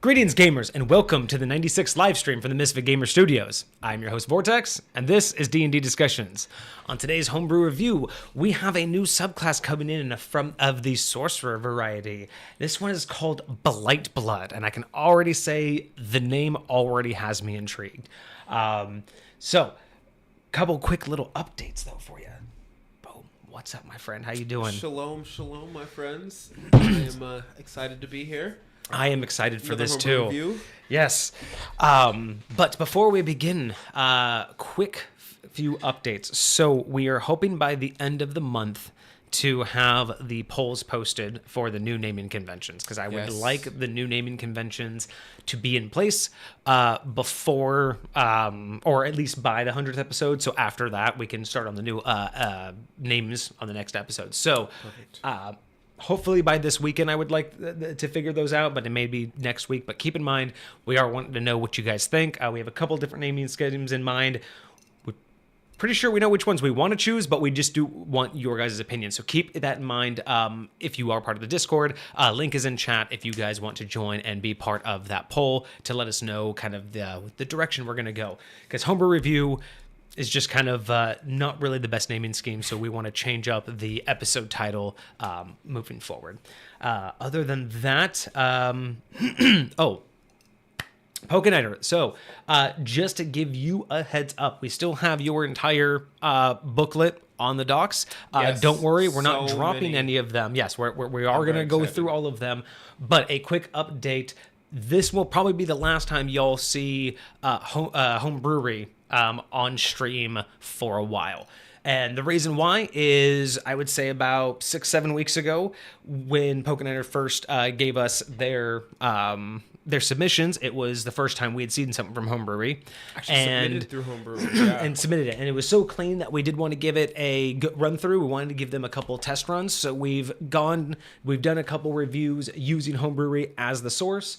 Greetings, gamers, and welcome to the 96th live stream from the Misfit Gamer Studios. I'm your host, Vortex, and this is D&D Discussions. On today's homebrew review, we have a new subclass coming in from the Sorcerer variety. This one is called Blightblood, and I can already say the name already has me intrigued. So, couple quick little updates, though, for you. Boom. What's up, my friend? How you doing? Shalom, shalom, my friends. I am excited to be here. I am excited for this too. Review. Yes. But before we begin, quick few updates. So we are hoping by the end of the month to have the polls posted for the new naming conventions, because I would like the new naming conventions to be in place before, or at least by the 100th episode. So after that, we can start on the new names on the next episode. So hopefully by this weekend, I would like to figure those out, but it may be next week. But keep in mind, we are wanting to know what you guys think. We have a couple different naming schemes in mind. We're pretty sure we know which ones we want to choose, but we just do want your guys' opinion. So keep that in mind if you are part of the Discord. Link is in chat if you guys want to join and be part of that poll to let us know kind of the direction we're going to go. Because Homebrew Review is just kind of not really the best naming scheme, so we want to change up the episode title moving forward. Other than that, Pokeniner. So, just to give you a heads up, we still have your entire booklet on the docs. Don't worry, we're not dropping any of them. Yes, we are going to go through all of them, but a quick update. This will probably be the last time y'all see Home Brewery on stream for a while. And the reason why is, I would say about 6-7 weeks ago, when Pokeniner first gave us their submissions, it was the first time we had seen something from Home Brewery. Actually, submitted through Home Brewery. Yeah. And submitted it. And it was so clean that we did want to give it a good run through. We wanted to give them a couple test runs. So we've done a couple reviews using Home Brewery as the source.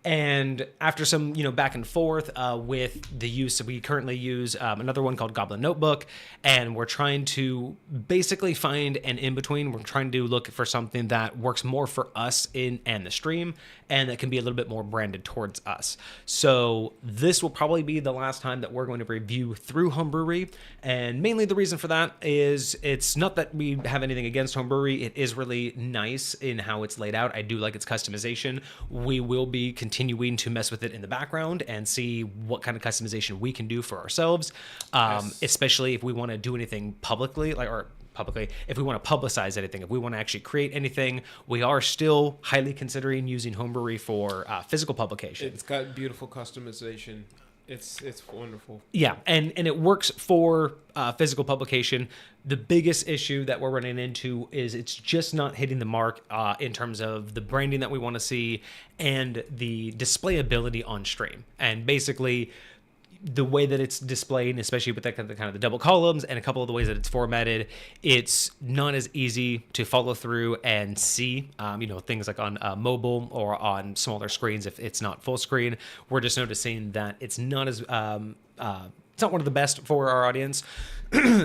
And after some, back and forth with the use, we currently use another one called Goblin Notebook, and we're trying to basically find an in-between. We're trying to look for something that works more for us and the stream, and that can be a little bit more branded towards us. So this will probably be the last time that we're going to review through Home Brewery, and mainly the reason for that is it's not that we have anything against Home Brewery. It is really nice in how it's laid out. I do like its customization. We will be continuing to mess with it in the background and see what kind of customization we can do for ourselves, especially if we want to do anything publicly, if we want to publicize anything, if we want to actually create anything. We are still highly considering using Home Brewery for physical publication. It's got beautiful customization. It's wonderful. Yeah, and it works for physical publication. The biggest issue that we're running into is it's just not hitting the mark in terms of the branding that we want to see and the displayability on stream. And basically, the way that it's displayed, especially with that kind of the double columns and a couple of the ways that it's formatted, it's not as easy to follow through and see, things like on mobile or on smaller screens if it's not full screen. We're just noticing that it's not as it's not one of the best for our audience.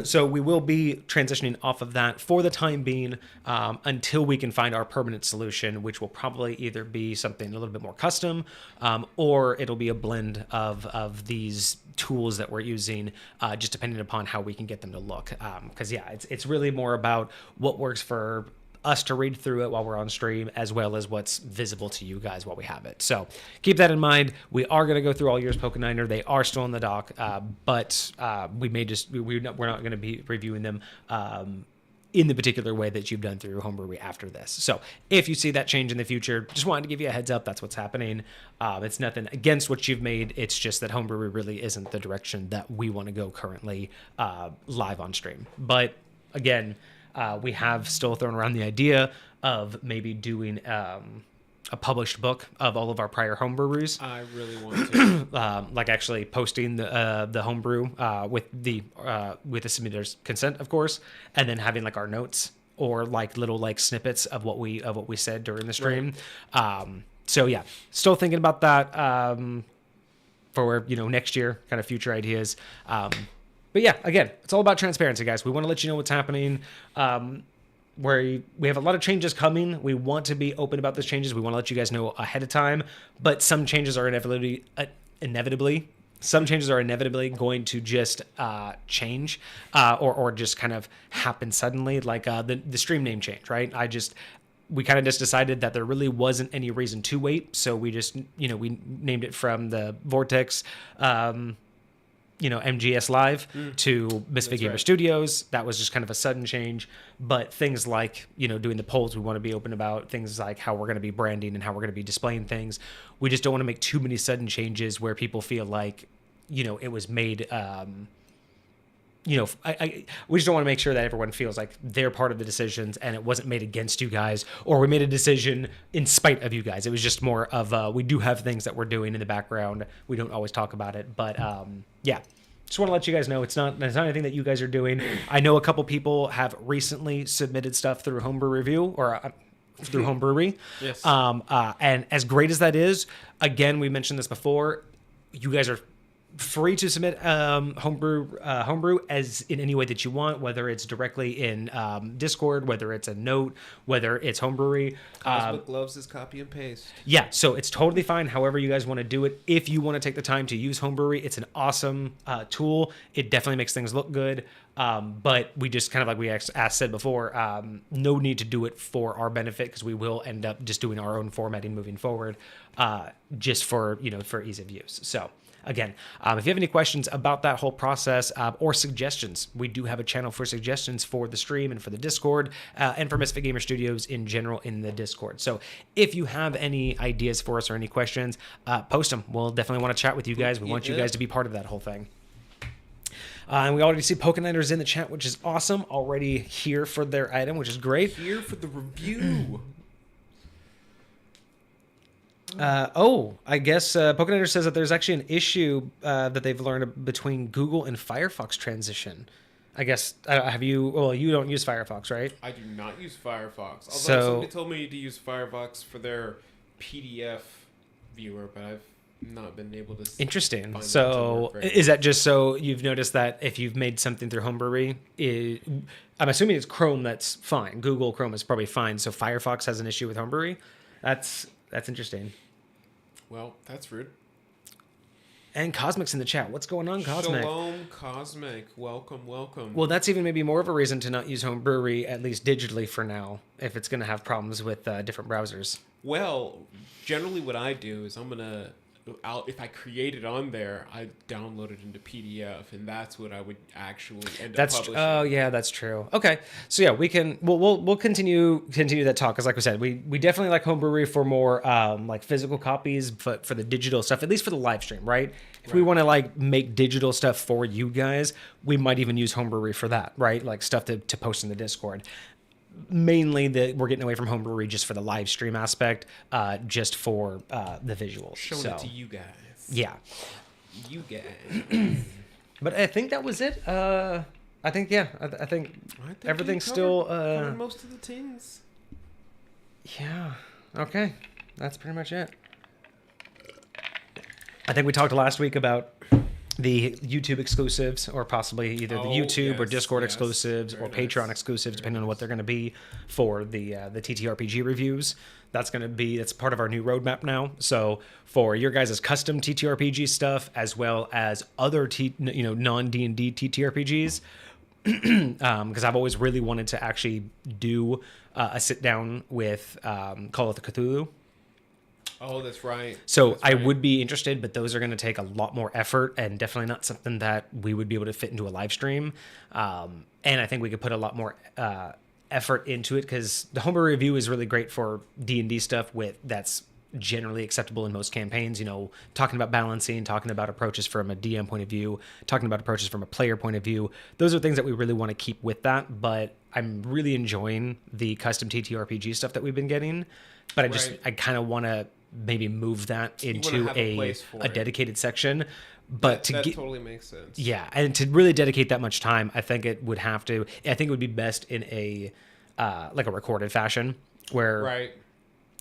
So we will be transitioning off of that for the time being until we can find our permanent solution, which will probably either be something a little bit more custom or it'll be a blend of these tools that we're using, just depending upon how we can get them to look. Because, it's really more about what works for us to read through it while we're on stream, as well as what's visible to you guys while we have it. So keep that in mind. We are going to go through all yours, Pokeniner. They are still on the dock, but we're not going to be reviewing them in the particular way that you've done through Home Brewery after this. So if you see that change in the future, just wanted to give you a heads up. That's what's happening. It's nothing against what you've made. It's just that Home Brewery really isn't the direction that we want to go currently live on stream. But again, we have still thrown around the idea of maybe doing a published book of all of our prior homebrews. I really want to. Like actually posting the homebrew with the submitter's consent, of course, and then having like our notes or like little like snippets of what we said during the stream. Right. So yeah, still thinking about that for next year, kind of future ideas. But yeah, again, it's all about transparency, guys. We want to let you know what's happening. we have a lot of changes coming. We want to be open about those changes. We want to let you guys know ahead of time, but some changes are inevitably going to just change or just kind of happen suddenly, like the stream name change, right? We kind of just decided that there really wasn't any reason to wait, so we just, we named it from the Vortex, MGS Live to Misfit Gamer Studios. That was just kind of a sudden change. But things like, doing the polls, we want to be open about things like how we're going to be branding and how we're going to be displaying things. We just don't want to make too many sudden changes where people feel like, it was made, we just don't want to make sure that everyone feels like they're part of the decisions and it wasn't made against you guys, or we made a decision in spite of you guys. It was just more of, we do have things that we're doing in the background. We don't always talk about it, but yeah. Just want to let you guys know it's not anything that you guys are doing. I know a couple people have recently submitted stuff through Homebrew Review or through Homebrewery. Yes. And as great as that is, again, we mentioned this before, you guys are free to submit homebrew as in any way that you want, whether it's directly in Discord, whether it's a note, whether it's homebrewery. Cosmic loves his copy and paste. Yeah, so it's totally fine however you guys want to do it. If you want to take the time to use homebrewery, it's an awesome tool. It definitely makes things look good. But we just kind of, like we said before, no need to do it for our benefit, because we will end up just doing our own formatting moving forward, just for for ease of use. So again, if you have any questions about that whole process or suggestions, we do have a channel for suggestions for the stream and for the Discord and for Misfit Gamer Studios in general in the Discord. So if you have any ideas for us or any questions, post them. We'll definitely want to chat with you guys. We want you guys to be part of that whole thing. And we already see Pokeniners in the chat, which is awesome. Already here for their item, which is great. Here for the review. I guess Pokeniner says that there's actually an issue that they've learned between Google and Firefox transition. I guess, have you... Well, you don't use Firefox, right? I do not use Firefox. Although somebody told me to use Firefox for their PDF viewer, but I've not been able to... Interesting. So is that just so you've noticed that if you've made something through Homebrewery, I'm assuming it's Chrome that's fine. Google Chrome is probably fine. So Firefox has an issue with Homebrewery? That's interesting. Well, that's rude. And Cosmic's in the chat. What's going on, Cosmic? Shalom, Cosmic. Welcome, welcome. Well, that's even maybe more of a reason to not use Homebrewery, at least digitally for now, if it's going to have problems with different browsers. Well, generally what I do is if I create it on there, I download it into PDF, and that's what I would actually end up publishing. Oh yeah, that's true. Okay, so yeah, we'll continue that talk, because like we said, we definitely like Homebrewery for more like physical copies, but for the digital stuff, at least for the live stream, right? If we want to like make digital stuff for you guys, we might even use Homebrewery for that, right? Like stuff to post in the Discord. Mainly we're getting away from Homebrewery just for the live stream aspect, just for the visuals. Showing it to you guys. Yeah. You guys. But I think that was it. I think everything's still... covered most of the things. Yeah. Okay. That's pretty much it. I think we talked last week about the YouTube exclusives, or possibly either the YouTube or Discord exclusives or Patreon exclusives, depending on what they're going to be for the TTRPG reviews. That's part of our new roadmap now. So for your guys' custom TTRPG stuff, as well as other non-D&D TTRPGs, because I've always really wanted to actually do a sit down with Call of the Cthulhu. Oh, that's right. So I would be interested, but those are going to take a lot more effort, and definitely not something that we would be able to fit into a live stream. And I think we could put a lot more effort into it, because the Homebrew Review is really great for D&D stuff that's generally acceptable in most campaigns. Talking about balancing, talking about approaches from a DM point of view, talking about approaches from a player point of view. Those are things that we really want to keep with that, but I'm really enjoying the custom TTRPG stuff that we've been getting. But I kind of want to maybe move that into a dedicated section. But that totally makes sense. Yeah, and to really dedicate that much time, I think it would be best in a like a recorded fashion, where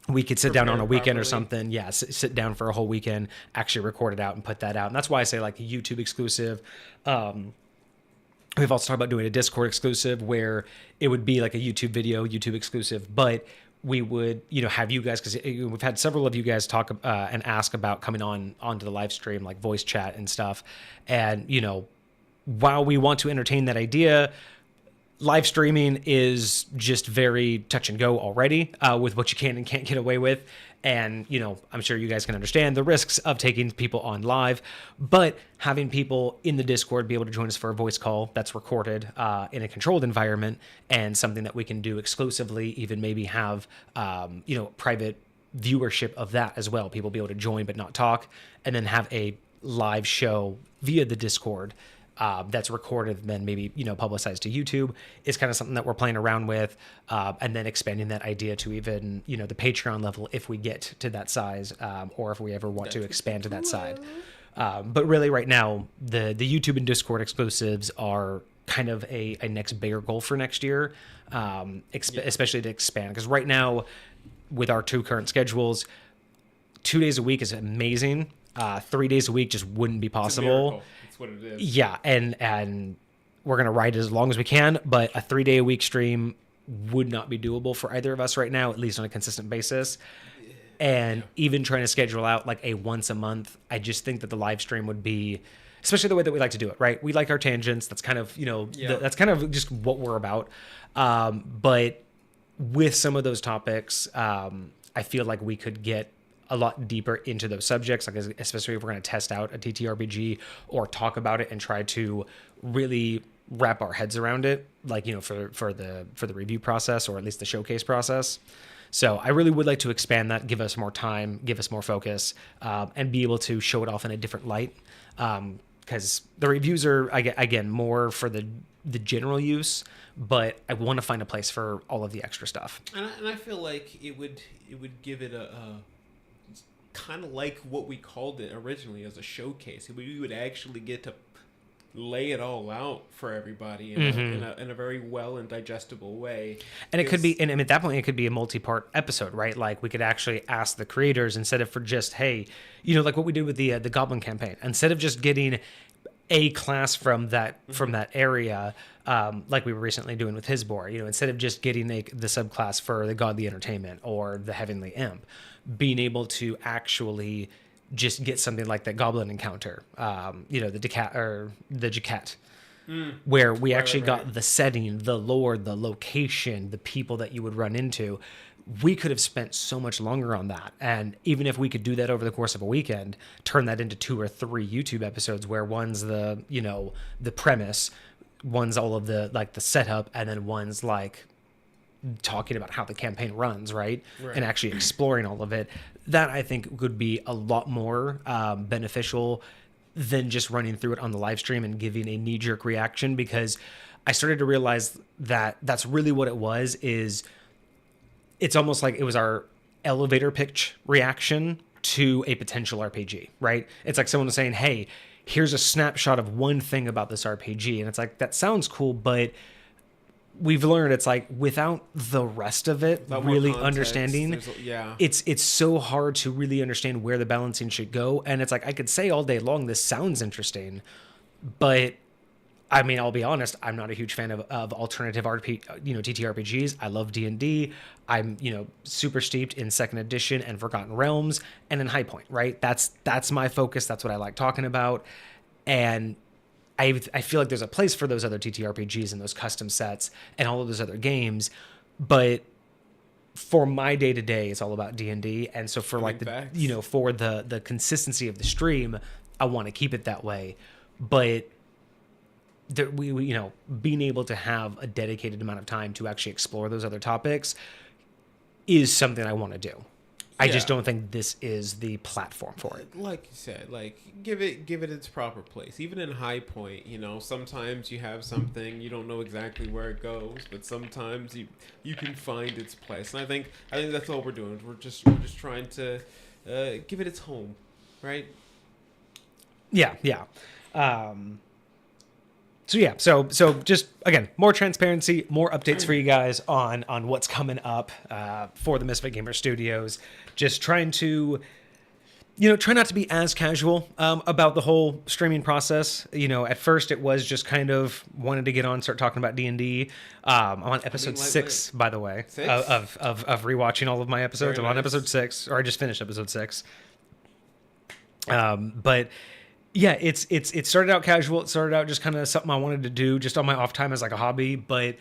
we could sit down on a weekend or something. Yeah, sit down for a whole weekend, actually record it out and put that out. And that's why I say like a YouTube exclusive. We've also talked about doing a Discord exclusive where it would be like a YouTube video, YouTube exclusive, but we would, have you guys, because we've had several of you guys talk and ask about coming onto the live stream, like voice chat and stuff. And, while we want to entertain that idea, live streaming is just very touch and go already with what you can and can't get away with. And, I'm sure you guys can understand the risks of taking people on live, but having people in the Discord be able to join us for a voice call that's recorded in a controlled environment and something that we can do exclusively, even maybe have, private viewership of that as well. People be able to join but not talk, and then have a live show via the Discord that's recorded and then maybe, publicized to YouTube is kind of something that we're playing around with. And then expanding that idea to even, the Patreon level if we get to that size, or if we ever want to expand to that side. But really right now, the YouTube and Discord exclusives are kind of a next bigger goal for next year, especially to expand. Because right now, with our two current schedules, 2 days a week is amazing. 3 days a week just wouldn't be possible. That's what it is. Yeah, and we're gonna ride it as long as we can, but a 3 day a week stream would not be doable for either of us right now, at least on a consistent basis. And even trying to schedule out like a once a month, I just think that the live stream would be, especially the way that we like to do it, right? We like our tangents. That's kind of, that's kind of just what we're about. But with some of those topics, I feel like we could get a lot deeper into those subjects, like especially if we're going to test out a TTRPG or talk about it and try to really wrap our heads around it, like, for the review process, or at least the showcase process. So I really would like to expand that, give us more time, give us more focus, and be able to show it off in a different light. Because the reviews are, again, more for the general use, but I want to find a place for all of the extra stuff. And I feel like it would give it a kind of like what we called it originally as a showcase. We would actually get to lay it all out for everybody in a very well and digestible way. And it could be, and at that point, it could be a multi-part episode, right? Like we could actually ask the creators, instead of for just, hey, like what we did with the Goblin campaign, instead of just getting a class from that area, like we were recently doing with his board, instead of just getting the subclass for the Godly Entertainment or the Heavenly Imp, being able to actually just get something like that Goblin Encounter, the Decat or the Jaquette, where we actually got the setting, the lore, the location, the people that you would run into. We could have spent so much longer on that. And even if we could do that over the course of a weekend, turn that into 2 or 3 YouTube episodes where one's the premise, one's all of the setup, and then one's like talking about how the campaign runs, right? And actually exploring all of it. That I think could be a lot more beneficial than just running through it on the live stream and giving a knee-jerk reaction, because I started to realize that that's really what it was. Is it's almost like it was our elevator pitch reaction to a potential RPG, right? It's like someone was saying, hey, here's a snapshot of one thing about this RPG. And it's like, that sounds cool, but we've learned it's like without the rest of it really understanding, it's so hard to really understand where the balancing should go. And it's like, I could say all day long, this sounds interesting, but I mean, I'll be honest, I'm not a huge fan of alternative TTRPGs. I love D&D. I'm, super steeped in 2nd edition and Forgotten Realms and in High Point, right? That's my focus. That's what I like talking about. And I feel like there's a place for those other TTRPGs and those custom sets and all of those other games. But for my day-to-day, it's all about D&D. And so for for the consistency of the stream, I want to keep it that way. But we being able to have a dedicated amount of time to actually explore those other topics is something I want to do. I just don't think this is the platform for it. Like you said, give it its proper place. Even in High Point, sometimes you have something, you don't know exactly where it goes, but sometimes you can find its place. And I think that's all we're doing. We're just trying to give it its home, right? Yeah. So just again, more transparency, more updates for you guys on what's coming up for the Misfit Gamer Studios. Just trying to try not to be as casual about the whole streaming process. At first it was just kind of wanted to get on, start talking about D&D. I'm on episode 6, by the way, of rewatching all of my episodes. Very I'm on nice. episode 6, or I just finished episode 6. But yeah, it started out casual. It started out just kind of something I wanted to do just on my off time as like a hobby. But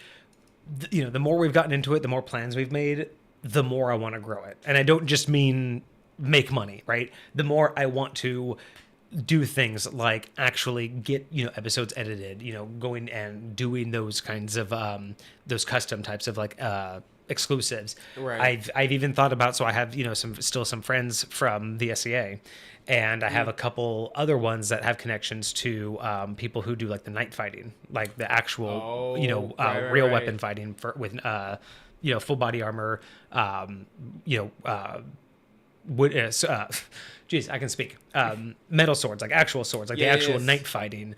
the more we've gotten into it, the more plans we've made, the more I want to grow it. And I don't just mean make money, right? The more I want to do things like actually get episodes edited, going and doing those kinds of those custom types of like exclusives. Right. I've even thought about, so I have some friends from the SEA, and I have a couple other ones that have connections to people who do like the night fighting, like the actual real weapon fighting with full body armor, geez, I can speak. Metal swords, like actual swords, like the actual night fighting,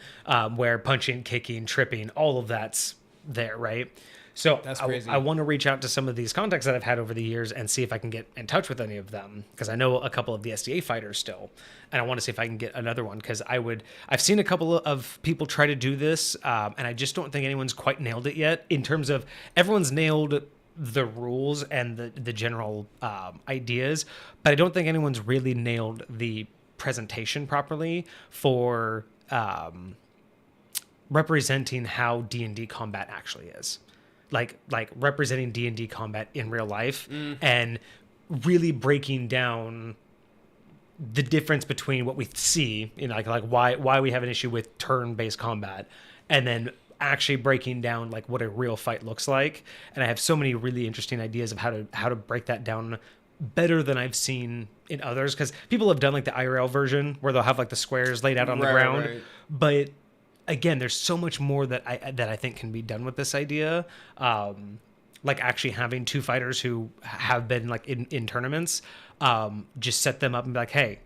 where punching, kicking, tripping, all of that's there, right? So That's crazy. I want to reach out to some of these contacts that I've had over the years and see if I can get in touch with any of them, because I know a couple of the SDA fighters still, and I want to see if I can get another one, because I've seen a couple of people try to do this, and I just don't think anyone's quite nailed it yet. In terms of everyone's nailed the rules and the general ideas, but I don't think anyone's really nailed the presentation properly for representing how D&D combat actually is. Like representing D&D combat in real life and really breaking down the difference between what we see, like why we have an issue with turn-based combat, and then actually breaking down like what a real fight looks like. And I have so many really interesting ideas of how to break that down better than I've seen in others, because people have done like the IRL version where they'll have like the squares laid out on the ground, but again, there's so much more that I think can be done with this idea. Like actually having two fighters who have been like in tournaments, just set them up and be like, hey,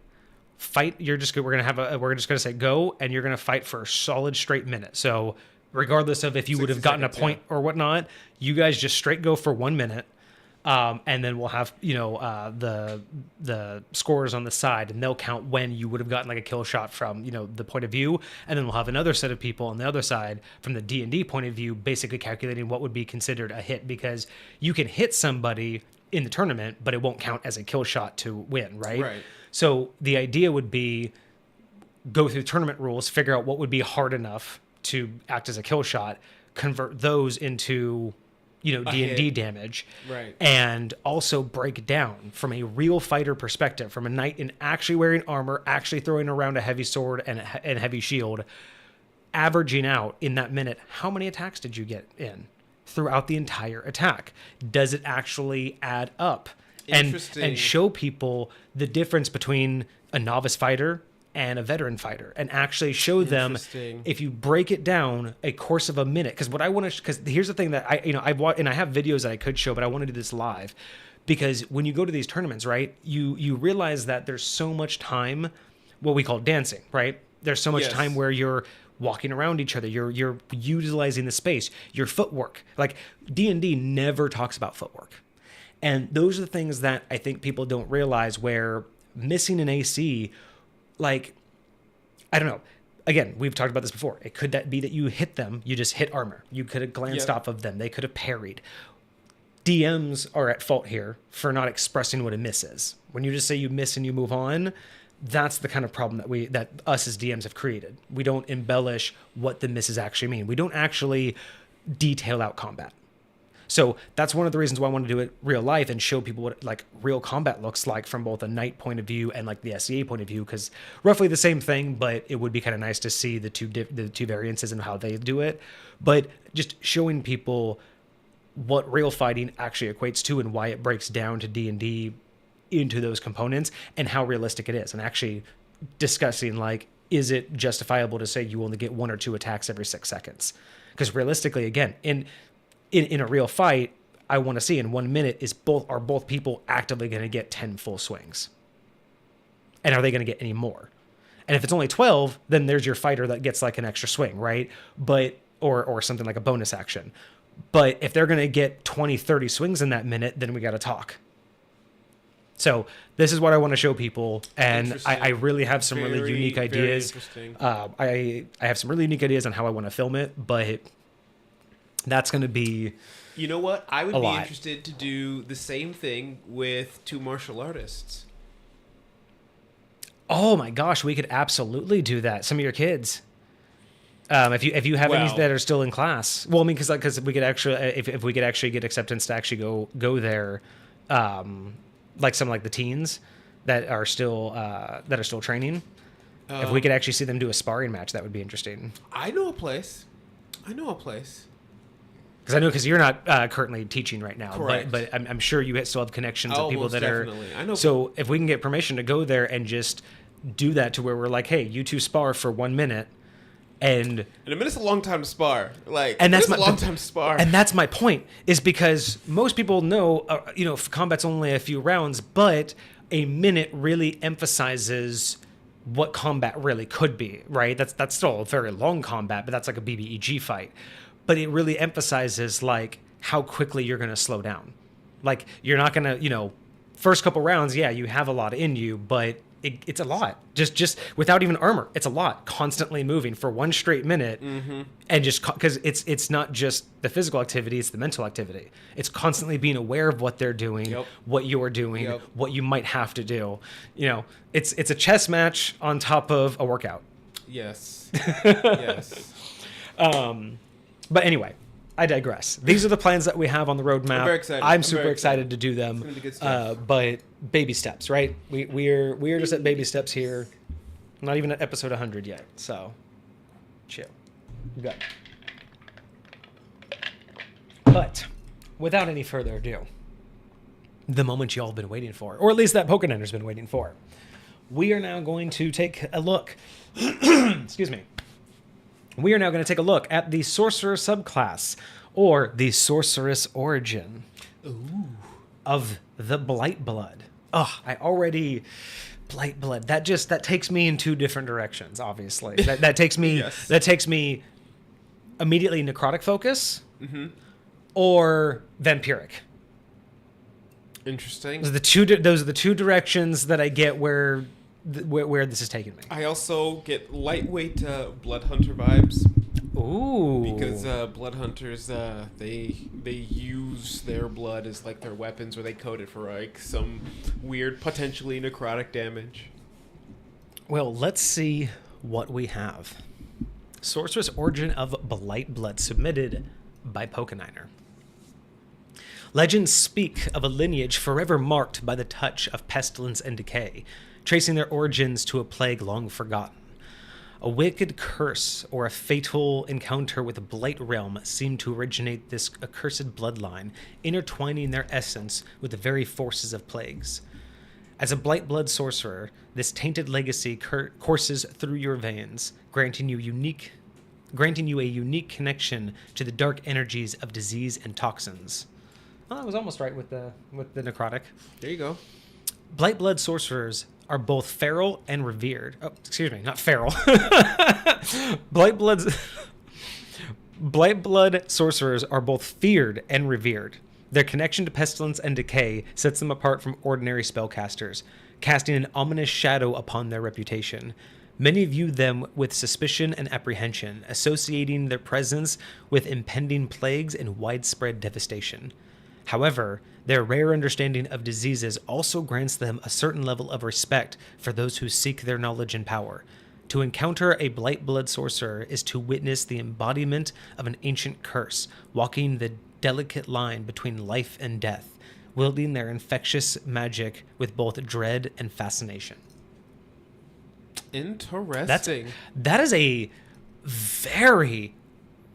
fight. We're just gonna say go, and you're gonna fight for a solid straight minute. So regardless of if you would have gotten a point or whatnot, you guys just straight go for 1 minute. And then we'll have, the scores on the side, and they'll count when you would have gotten like a kill shot from, the point of view. And then we'll have another set of people on the other side from the D&D point of view, basically calculating what would be considered a hit, because you can hit somebody in the tournament, but it won't count as a kill shot to win. Right. So the idea would be go through tournament rules, figure out what would be hard enough to act as a kill shot, convert those into D&D damage, right? And also break down from a real fighter perspective, from a knight in actually wearing armor, actually throwing around a heavy sword and heavy shield, averaging out in that minute, how many attacks did you get in throughout the entire attack? Does it actually add up? And show people the difference between a novice fighter and a veteran fighter, and actually show them, if you break it down a course of a minute. Because what I want to, because here's the thing that I've watched, and I have videos that I could show, but I want to do this live, because when you go to these tournaments, right, you realize that there's so much time, what we call dancing, right? There's so much time where you're walking around each other, you're utilizing the space, your footwork. Like D&D never talks about footwork, and those are the things that I think people don't realize, where missing an AC. Like, I don't know. Again, we've talked about this before. It could that be that you hit them, you just hit armor. You could have glanced off of them. They could have parried. DMs are at fault here for not expressing what a miss is. When you just say you miss and you move on, that's the kind of problem that us as DMs have created. We don't embellish what the misses actually mean. We don't actually detail out combat. So that's one of the reasons why I want to do it real life and show people what like real combat looks like from both a knight point of view and like the SEA point of view, because roughly the same thing, but it would be kind of nice to see the two variances and how they do it. But just showing people what real fighting actually equates to and why it breaks down to D&D into those components and how realistic it is, and actually discussing like, is it justifiable to say you only get 1 or 2 attacks every 6 seconds? Because realistically, again, in a real fight, I want to see in 1 minute are both people actively going to get 10 full swings? And are they going to get any more? And if it's only 12, then there's your fighter that gets like an extra swing, right? But or something like a bonus action. But if they're going to get 20, 30 swings in that minute, then we got to talk. So this is what I want to show people, and Interesting. I really have some really unique Very ideas. interesting. I have some really unique ideas on how I want to film it, but that's going to be You know what? I would a be lot. interested to do the same thing with 2 martial artists. Oh my gosh, we could absolutely do that. Some of your kids, if you have any Well- that are still in class. Well, I mean, because we could actually, if we could actually get acceptance to actually go there, like some like the teens that are still training. If we could actually see them do a sparring match, that would be interesting. I know a place. Because you're not currently teaching right now, Correct. but I'm sure you still have connections Oh, of people most that definitely. I know. So if we can get permission to go there and just do that to where we're like, hey, you two spar for 1 minute, and And a minute's a long time to spar. And that's a long time to spar. and that's my point, is because most people know, combat's only a few rounds, but a minute really emphasizes what combat really could be, right? That's still a very long combat, but that's like a BBEG fight. But it really emphasizes like how quickly you're going to slow down. Like you're not going to, first couple rounds, yeah, you have a lot in you, but it's a lot. Just without even armor, it's a lot. Constantly moving for 1 straight minute, and just because it's not just the physical activity, it's the mental activity. It's constantly being aware of what they're doing, Yep. what you're doing, Yep. what you might have to do. It's a chess match on top of a workout. Yes. Yes. But anyway, I digress. These are the plans that we have on the roadmap. I'm very excited. I'm I'm super very excited excited. to do them. It's gonna be good stuff. But baby steps, right? We're just at baby steps here. Not even at episode 100 yet. So chill. You got it. But without any further ado, the moment y'all been waiting for, or at least that Pokeniner's been waiting for, we are now going to take a look. Excuse me. We are now going to take a look at the Sorcerer Subclass, or the Sorceress Origin of the Blightblood. Oh, Blightblood. That takes me in 2 different directions. Obviously, that takes me Yes. that takes me immediately necrotic focus, or vampiric. Interesting. Those are the two directions that I get where this is taking me. I also get lightweight blood hunter vibes Ooh, because blood hunters they use their blood as like their weapons, or they code it for like some weird potentially necrotic damage. well, let's see what we have. Sorceress Origin of Blightblood, submitted by Pokeniner. Legends speak of a lineage forever marked by the touch of pestilence and decay, tracing their origins to a plague long forgotten. A wicked curse or a fatal encounter with the Blight Realm seemed to originate this accursed bloodline, intertwining their essence with the very forces of plagues. As a Blightblood sorcerer, this tainted legacy courses through your veins, granting you a unique connection to the dark energies of disease and toxins. Well, I was almost right with the necrotic. There you go. Blightblood sorcerers are both feral and revered. Oh, excuse me, not feral. Blightblood sorcerers are both feared and revered. Their connection to pestilence and decay sets them apart from ordinary spellcasters, casting an ominous shadow upon their reputation. Many view them with suspicion and apprehension, associating their presence with impending plagues and widespread devastation. However, their rare understanding of diseases also grants them a certain level of respect for those who seek their knowledge and power. To encounter a Blightblood sorcerer is to witness the embodiment of an ancient curse, walking the delicate line between life and death, wielding their infectious magic with both dread and fascination. Interesting. That is a very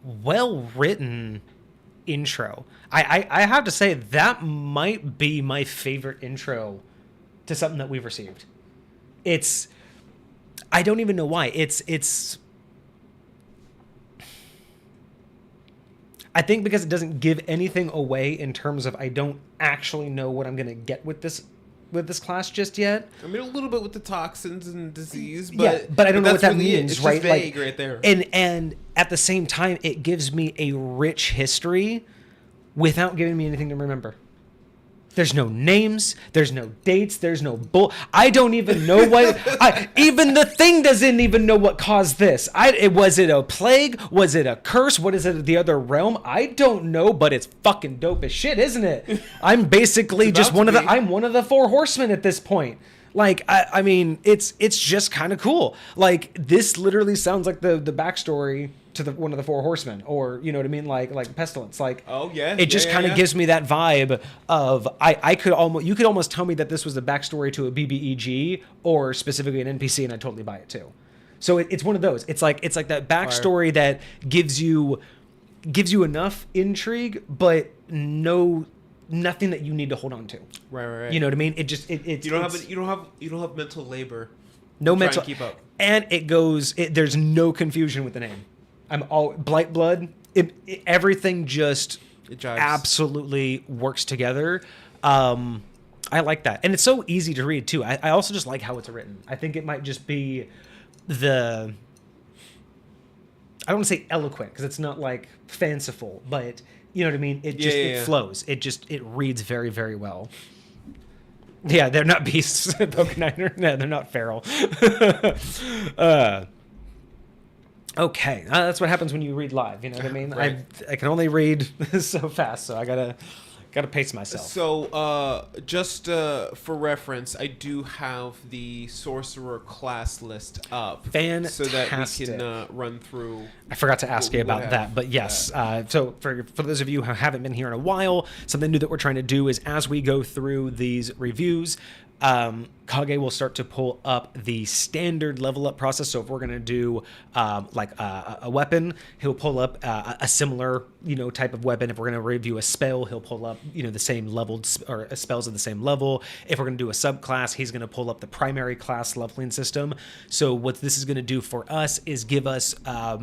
well-written intro. I have to say that might be my favorite intro to something that we've received. I don't even know why. I think because it doesn't give anything away in terms of I don't actually know what I'm going to get with this class just yet. I mean, a little bit with the toxins and disease, but Yeah, but I don't know what that's that really it. means, It's right? just vague right there. And at the same time, it gives me a rich history without giving me anything to remember. There's no names. There's no dates. There's no bull. I don't even know what. Even the thing doesn't even know what caused this. Was it a plague? Was it a curse? What is it? The other realm? I don't know, but it's fucking dope as shit, isn't it? I'm basically just one of the. I'm one of the four horsemen at this point. Like, I mean, it's just kind of cool. Like, this literally sounds like the backstory to one of the four horsemen, or you know what I mean, like Pestilence. Like, oh yeah, it just kind of gives me that vibe of you could almost tell me that this was the backstory to a BBEG or specifically an NPC, and I'd totally buy it too. So it's one of those. It's like that backstory that gives you enough intrigue, but nothing that you need to hold on to. Right. You know what I mean? It just you don't have mental labor. No mental. To keep up. And there's no confusion with the name. I'm all Blightblood. Everything just absolutely works together. I like that, and it's so easy to read too. I also just like how it's written. I think it might just be I don't want to say eloquent because it's not like fanciful, but you know what I mean. It flows. It reads very, very well. Yeah, they're not beasts. Pokeniner. No, they're not feral. Okay, that's what happens when you read live. You know what I mean? Right. I can only read so fast, so I gotta pace myself. So, just for reference, I do have the Sorcerer class list up. Fantastic. So that we can run through. I forgot to ask you about that, but yes. So for those of you who haven't been here in a while, something new that we're trying to do is as we go through these reviews, Kage will start to pull up the standard level up process. So if we're going to do like a weapon, he'll pull up a similar type of weapon. If we're going to review a spell, he'll pull up the same leveled or spells of the same level. If we're going to do a subclass, he's going to pull up the primary class leveling system. So what this is going to do for us is give us,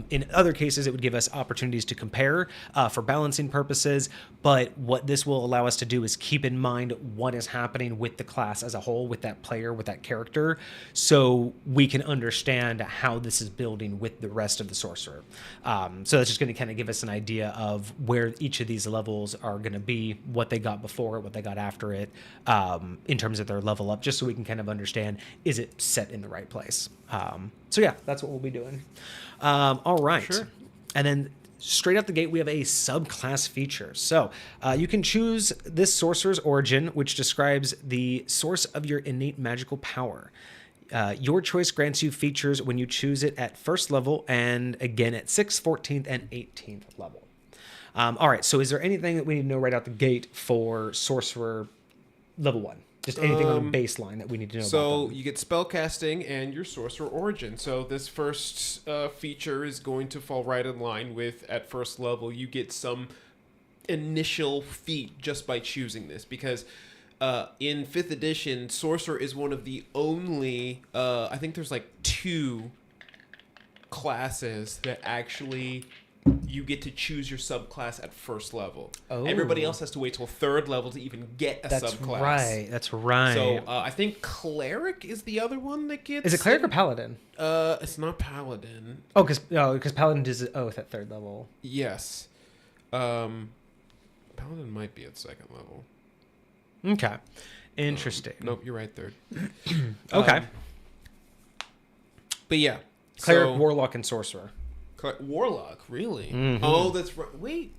in other cases, it would give us opportunities to compare for balancing purposes. But what this will allow us to do is keep in mind what is happening with the class as a whole, with that player, with that character, so we can understand how this is building with the rest of the sorcerer. So that's just going to kind of give us an idea of where each of these levels are going to be, what they got before it, what they got after it, in terms of their level up, just so we can kind of understand, is it set in the right place? So yeah, that's what we'll be doing. All right. Sure. And then straight out the gate, we have a subclass feature. So you can choose this sorcerer's origin, which describes the source of your innate magical power. Your choice grants you features when you choose it at first level and again at 6th, 14th, and 18th level. All right, so is there anything that we need to know right out the gate for sorcerer level 1? Just anything on the baseline that we need to know about. So you get spellcasting and your sorcerer origin. So this first feature is going to fall right in line with, at first level, you get some initial feat just by choosing this. Because in 5th edition, sorcerer is one of the only, I think there's like 2 classes that actually you get to choose your subclass at first level. Oh. Everybody else has to wait till 3rd level to even get a subclass. That's right. So I think cleric is the other one that gets. Is it cleric or paladin? It's not paladin. Oh, because paladin does an oath at 3rd level. Yes. Paladin might be at 2nd level. Okay. Interesting. Nope, you're right, 3rd. Okay. But yeah, cleric, warlock, and sorcerer. Warlock, really? Mm-hmm. Oh, that's right. Wait.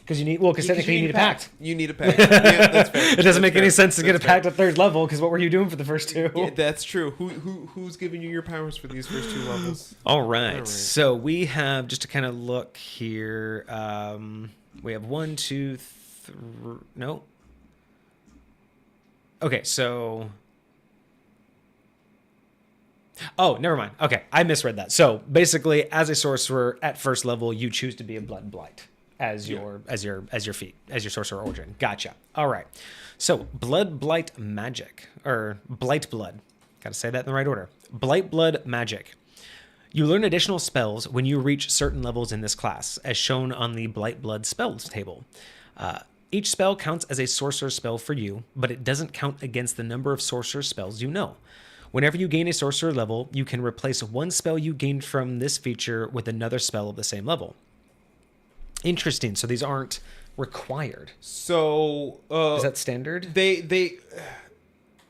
Because technically you need a pact. You need a pact. Yeah, that's fair. It doesn't make any sense to get a pact at 3rd level, because what were you doing for the first 2? Yeah, that's true. Who's giving you your powers for these first 2 levels? All right. So we have, just to kind of look here, we have 1, 2, 3. No. Okay, so. Oh, never mind. Okay, I misread that. So basically, as a sorcerer at first level, you choose to be a blood blight as your sorcerer origin. Gotcha. All right. So blood blight magic, or Blightblood. Got to say that in the right order. Blightblood magic. You learn additional spells when you reach certain levels in this class, as shown on the Blightblood spells table. Each spell counts as a sorcerer spell for you, but it doesn't count against the number of sorcerer spells you know. Whenever you gain a sorcerer level, you can replace one spell you gained from this feature with another spell of the same level. Interesting. So these aren't required. So Is that standard? they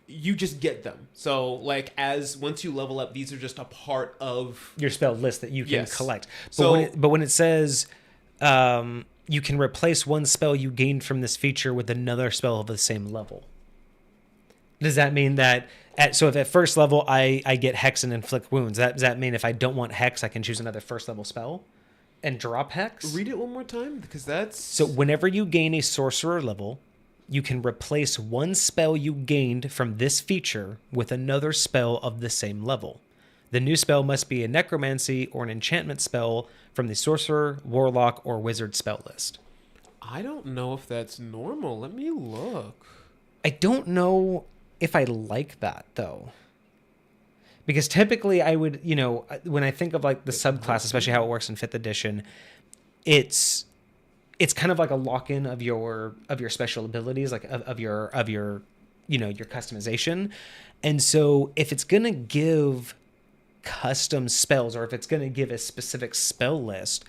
you just get them. So like once you level up, these are just a part of Your spell list that you can Yes. collect. But So- when it says you can replace one spell you gained from this feature with another spell of the same level. Does that mean that so if at first level I get Hex and Inflict Wounds, does that mean if I don't want Hex, I can choose another first level spell and drop Hex? Read it one more time because that's So whenever you gain a sorcerer level, you can replace one spell you gained from this feature with another spell of the same level. The new spell must be a necromancy or an enchantment spell from the sorcerer, warlock, or wizard spell list. I don't know if that's normal. Let me look. I don't know if I like that though. Because typically I would, when I think of like the subclass, especially how it works in 5th edition, it's kind of like a lock-in of your special abilities, like of your your customization. And so if it's going to give custom spells, or if it's going to give a specific spell list,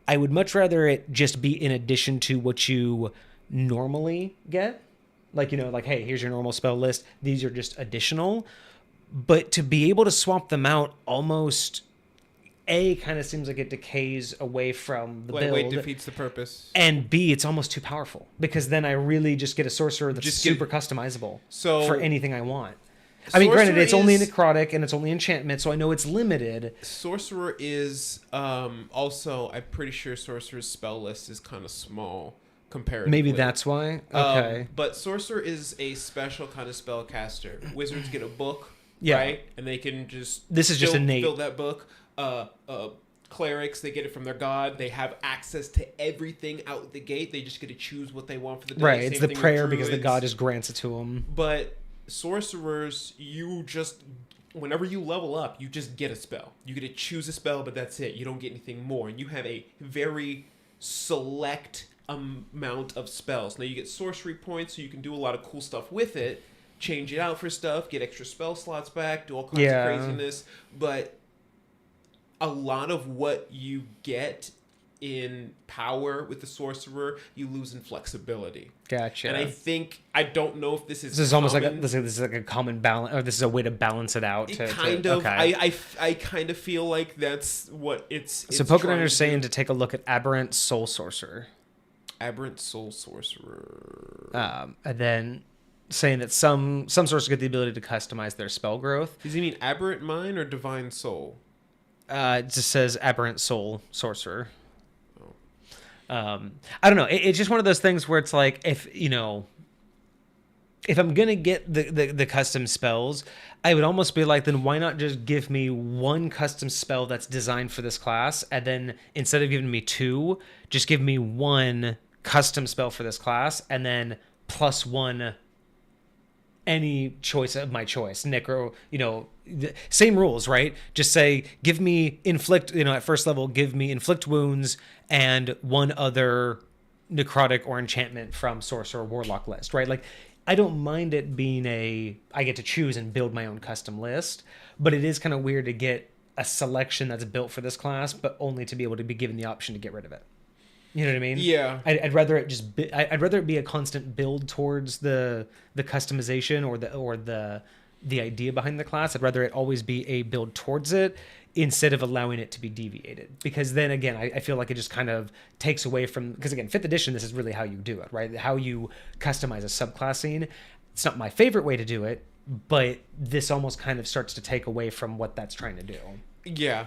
I would much rather it just be in addition to what you normally get. Like, hey, here's your normal spell list. These are just additional. But to be able to swap them out almost, A, kind of seems like it decays away from the build. Lightweight defeats the purpose. And B, it's almost too powerful. Because then I really just get a sorcerer that's Just super customizable So- for anything I want. I mean, granted, Sorcerer it's only is- necrotic and it's only enchantment, so I know it's limited. Sorcerer is also, I'm pretty sure Sorcerer's spell list is kind of small comparatively. Maybe that's why. Okay. But Sorcerer is a special kind of spellcaster. Wizards get a book, Yeah. right? And they can just This is just innate. fill that book. Clerics, they get it from their god. They have access to everything out the gate. They just get to choose what they want for the day. Right, Same it's the thing with prayer because the druids. god just grants it to them. But sorcerers, you just whenever you level up, you just get a spell. You get to choose a spell, but that's it. You don't get anything more, and you have a very select amount of spells. Now you get sorcery points, so you can do a lot of cool stuff with it. Change it out for stuff, get extra spell slots back, do all kinds of craziness. But a lot of what you get in power with the sorcerer, you lose in flexibility. Gotcha. And I don't know if this is. This is almost like common. this is like a common balance, or this is a way to balance it out. Kind of. Okay. I kind of feel like that's what it's. So Pokeniner is saying to take a look at Aberrant Soul Sorcerer. Aberrant Soul Sorcerer. And then saying that some sorcerers get the ability to customize their spell growth. Does he mean Aberrant Mind or Divine Soul? It just says Aberrant Soul Sorcerer. I don't know. It's just one of those things where it's like, if I'm gonna get the custom spells, I would almost be like, then why not just give me one custom spell that's designed for this class, and then instead of giving me two, just give me one custom spell for this class, and then plus one any choice of my choice. Necro, same rules, right? Just say, give me inflict, at first level, give me inflict wounds and one other necrotic or enchantment from sorcerer or warlock list, right? Like, I don't mind it being I get to choose and build my own custom list, but it is kind of weird to get a selection that's built for this class, but only to be able to be given the option to get rid of it. You know what I mean? Yeah. I'd rather it just I'd rather it be a constant build towards the customization or the idea behind the class. I'd rather it always be a build towards it instead of allowing it to be deviated. Because then again, I feel like it just kind of takes away from, because again, 5th edition, this is really how you do it, right? How you customize a subclassing. It's not my favorite way to do it, but this almost kind of starts to take away from what that's trying to do. Yeah.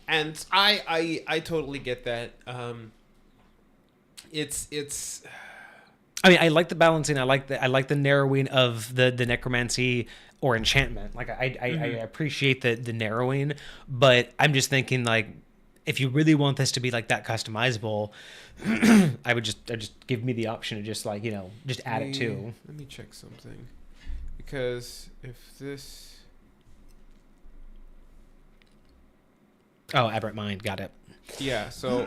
And I totally get that. It's I mean, I like the balancing. I like the narrowing of the necromancy or enchantment. Like I appreciate the narrowing, but I'm just thinking, like, if you really want this to be like that customizable, I just give me the option to just like, just add it to. Let me check something, because if this. Oh, Aberrant Mind, got it. Yeah, so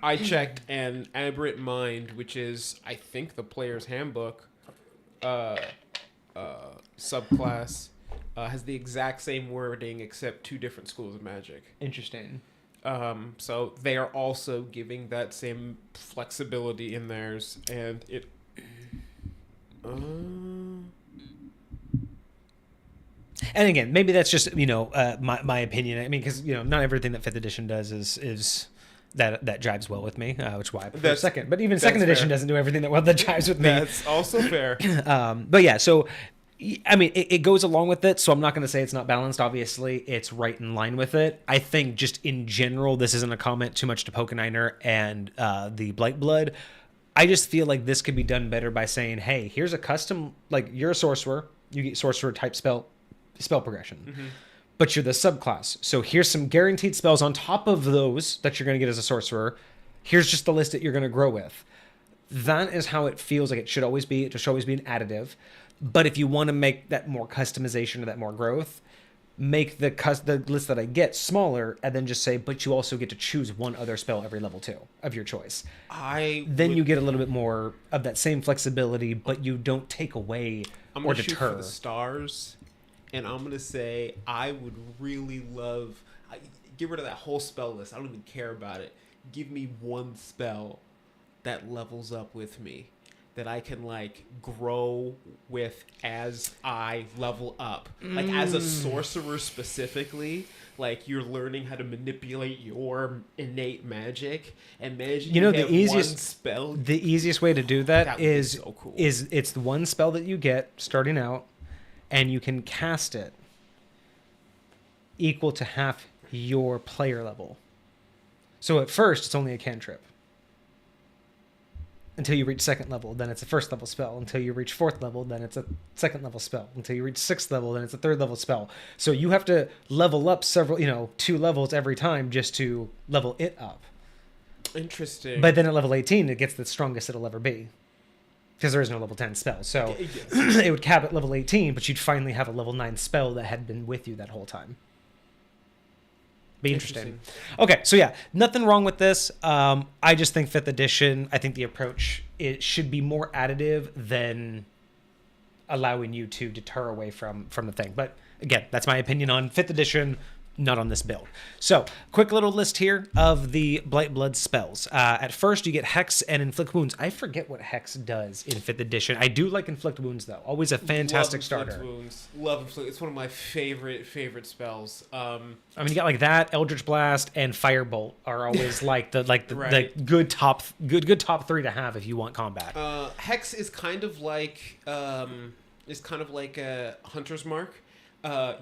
I checked, and Aberrant Mind, which is, I think, the player's handbook subclass, has the exact same wording except two different schools of magic. Interesting. So they are also giving that same flexibility in theirs, and it. And again, maybe that's just my opinion. I mean, because not everything that fifth edition does is that jives well with me, which is why I prefer second. But even second edition doesn't do everything that jives with me. That's also fair. But yeah, so I mean, it goes along with it. So I'm not going to say it's not balanced. Obviously, it's right in line with it. I think just in general, this isn't a comment too much to Pokeniner and the Blightblood. I just feel like this could be done better by saying, hey, here's a custom, like you're a sorcerer, you get sorcerer type spell progression, but you're the subclass. So here's some guaranteed spells on top of those that you're going to get as a sorcerer. Here's just the list that you're going to grow with. That is how it feels like it should always be. It should always be an additive. But if you want to make that more customization or that more growth, make the list that I get smaller, and then just say, but you also get to choose one other spell every level 2 of your choice. You get a little bit more of that same flexibility, but you don't take away or deter. Shoot for the stars, and I'm gonna say I would really love get rid of that whole spell list. I don't even care about it. Give me one spell that levels up with me, that I can like grow with as I level up. Like as a sorcerer specifically, like you're learning how to manipulate your innate magic. Imagine the easiest one spell. The easiest way to do that is so cool. It's the one spell that you get starting out, and you can cast it equal to half your player level. So at first it's only a cantrip. Until you reach second level, then it's a first level spell. Until you reach fourth level, then it's a second level spell. Until you reach sixth level, then it's a third level spell. So you have to level up 2 levels every time just to level it up. Interesting. But then at level 18, it gets the strongest it'll ever be. Because there is no level 10 spell. So it would cap at level 18, but you'd finally have a level 9 spell that had been with you that whole time. Be interesting. Okay, so yeah, nothing wrong with this. I just think 5th edition, I think the approach, it should be more additive than allowing you to deter away from the thing. But again, that's my opinion on 5th edition, not on this build. So, quick little list here of the Blightblood spells. At first, you get Hex and Inflict Wounds. I forget what Hex does in 5th edition. I do like Inflict Wounds, though. Always a fantastic starter. Wounds. Love Inflict. It's one of my favorite spells. I mean, you got like that, Eldritch Blast, and Firebolt are always like the right. good top 3 to have if you want combat. Hex is kind of like a Hunter's Mark.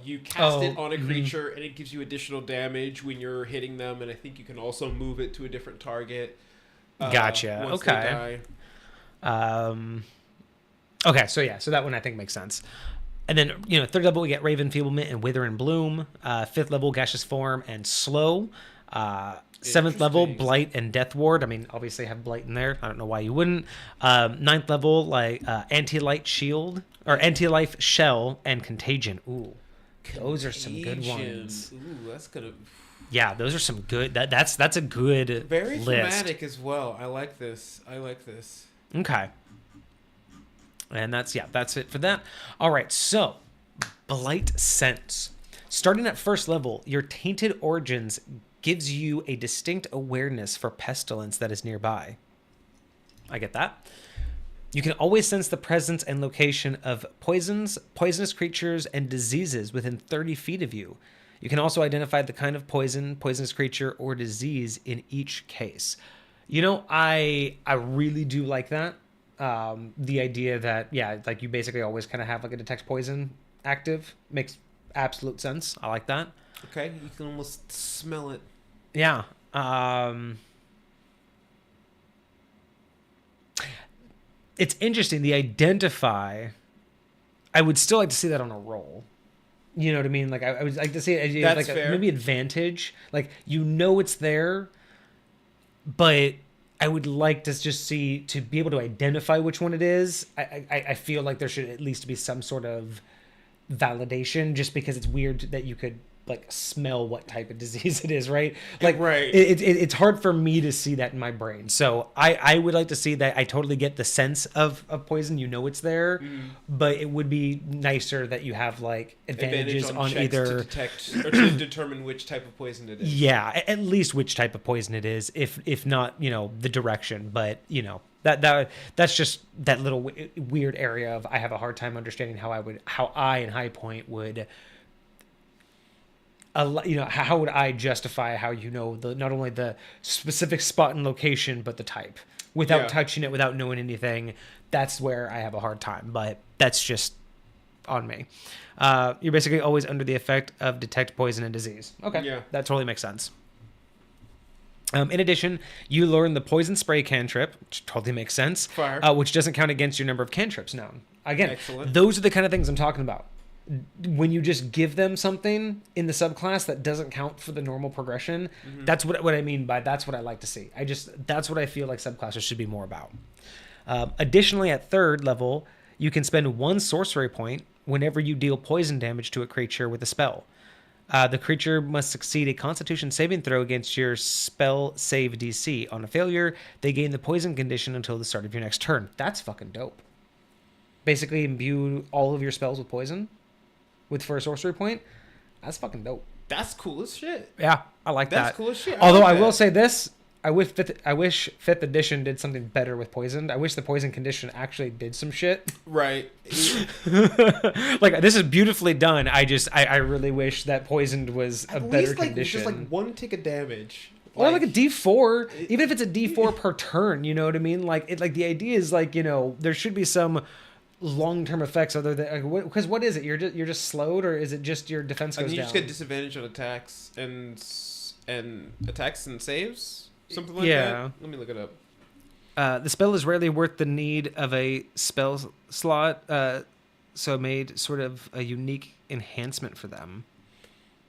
You cast it on a creature, and it gives you additional damage when you're hitting them, and I think you can also move it to a different target. Gotcha. Once they die. Okay, so yeah, so that one I think makes sense. And then, third level we get Raven Feeblement and Wither and Bloom. 5th level Gaseous Form and Slow. 7th level Blight and Death Ward. I mean, obviously have Blight in there. I don't know why you wouldn't. 9th level Anti-Light Shield or Anti-Life Shell and Contagion. Ooh, those are some good ones. Ooh, that's gonna. Yeah, those are some good. That's a good very list. thematic as well. I like this. Okay. And that's it for that. All right, so Blight Sense. Starting at first level, your Tainted Origins gives you a distinct awareness for pestilence that is nearby. I get that. You can always sense the presence and location of poisonous creatures, and diseases within 30 feet of you. You can also identify the kind of poisonous creature, or disease in each case. I really do like that. The idea that, like you basically always kind of have like a detect poison active makes absolute sense. I like that. Okay, you can almost smell it. Yeah. It's interesting. The identify, I would still like to see that on a roll. You know what I mean? Like I would like to see it That's like fair. Maybe advantage. Like it's there, but I would like to just to be able to identify which one it is. I feel like there should at least be some sort of validation, just because it's weird that you could like smell what type of disease it is, right? Like Right. it's hard for me to see that in my brain. So I would like to see that. I totally get the sense of poison. You know it's there, but it would be nicer that you have like advantages on checks either to detect or to determine which type of poison it is. yeah, at least which type of poison it is, if not, the direction. But that's just that little weird area of I have a hard time understanding how I in High Point would how would I justify how the not only the specific spot and location but the type without touching it, without knowing anything. That's where I have a hard time, but that's just on me. You're basically always under the effect of detect poison and disease. Okay, Yeah, that totally makes sense. In addition, you learn the poison spray cantrip, which totally makes sense, which doesn't count against your number of cantrips known. Again, excellent. Those are the kind of things I'm talking about. When you just give them something in the subclass that doesn't count for the normal progression, that's what I mean by that's what I like to see. That's what I feel like subclasses should be more about. Additionally, at 3rd level, you can spend 1 sorcery point whenever you deal poison damage to a creature with a spell. The creature must succeed a Constitution saving throw against your spell save DC. On a failure, they gain the poison condition until the start of your next turn. That's fucking dope. Basically, imbue all of your spells with poison for a sorcery point. That's fucking dope. That's cool as shit. Yeah, I like that. That's cool as shit. Although I will say this. I wish 5th edition did something better with poison. I wish the poison condition actually did some shit. Right. Like, this is beautifully done. I really wish that poisoned was a better condition. Just like 1 tick of damage. Or like a D4, even if it's a D4 per turn, you know what I mean? Like the idea is like, there should be some long-term effects other than, because what is it? You're just slowed, or is it just your defense goes down? You just get disadvantage on attacks and saves. Something like that? Let me look it up. The spell is rarely worth the need of a spell slot, so made sort of a unique enhancement for them.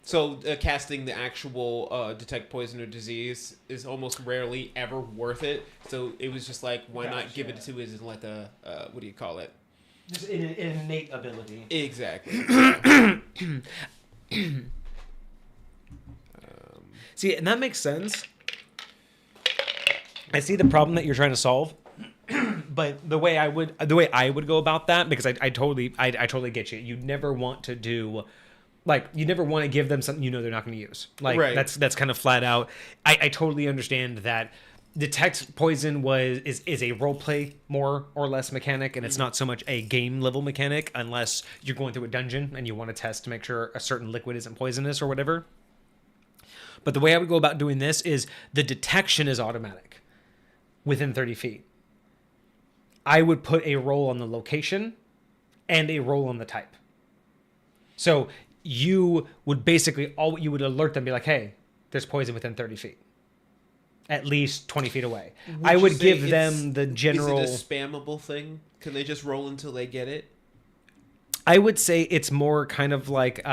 So casting the actual detect poison or disease is almost rarely ever worth it. So it was just like, why not give it to it as like a, what do you call it? Just an innate ability. Exactly. See, and that makes sense. I see the problem that you're trying to solve, but the way I would go about that, because I totally get you. You never want to do, like, you never want to give them something they're not going to use. Like, right. That's kind of flat out. I totally understand that detect poison is a role play more or less mechanic, and it's not so much a game level mechanic unless you're going through a dungeon and you want to test to make sure a certain liquid isn't poisonous or whatever. But the way I would go about doing this is the detection is automatic within 30 feet. I would put a roll on the location and a roll on the type. So you would basically, you would alert them, be like, hey, there's poison within 30 feet. At least 20 feet away. I would give them the general... Is it a spammable thing? Can they just roll until they get it? I would say it's more kind of like...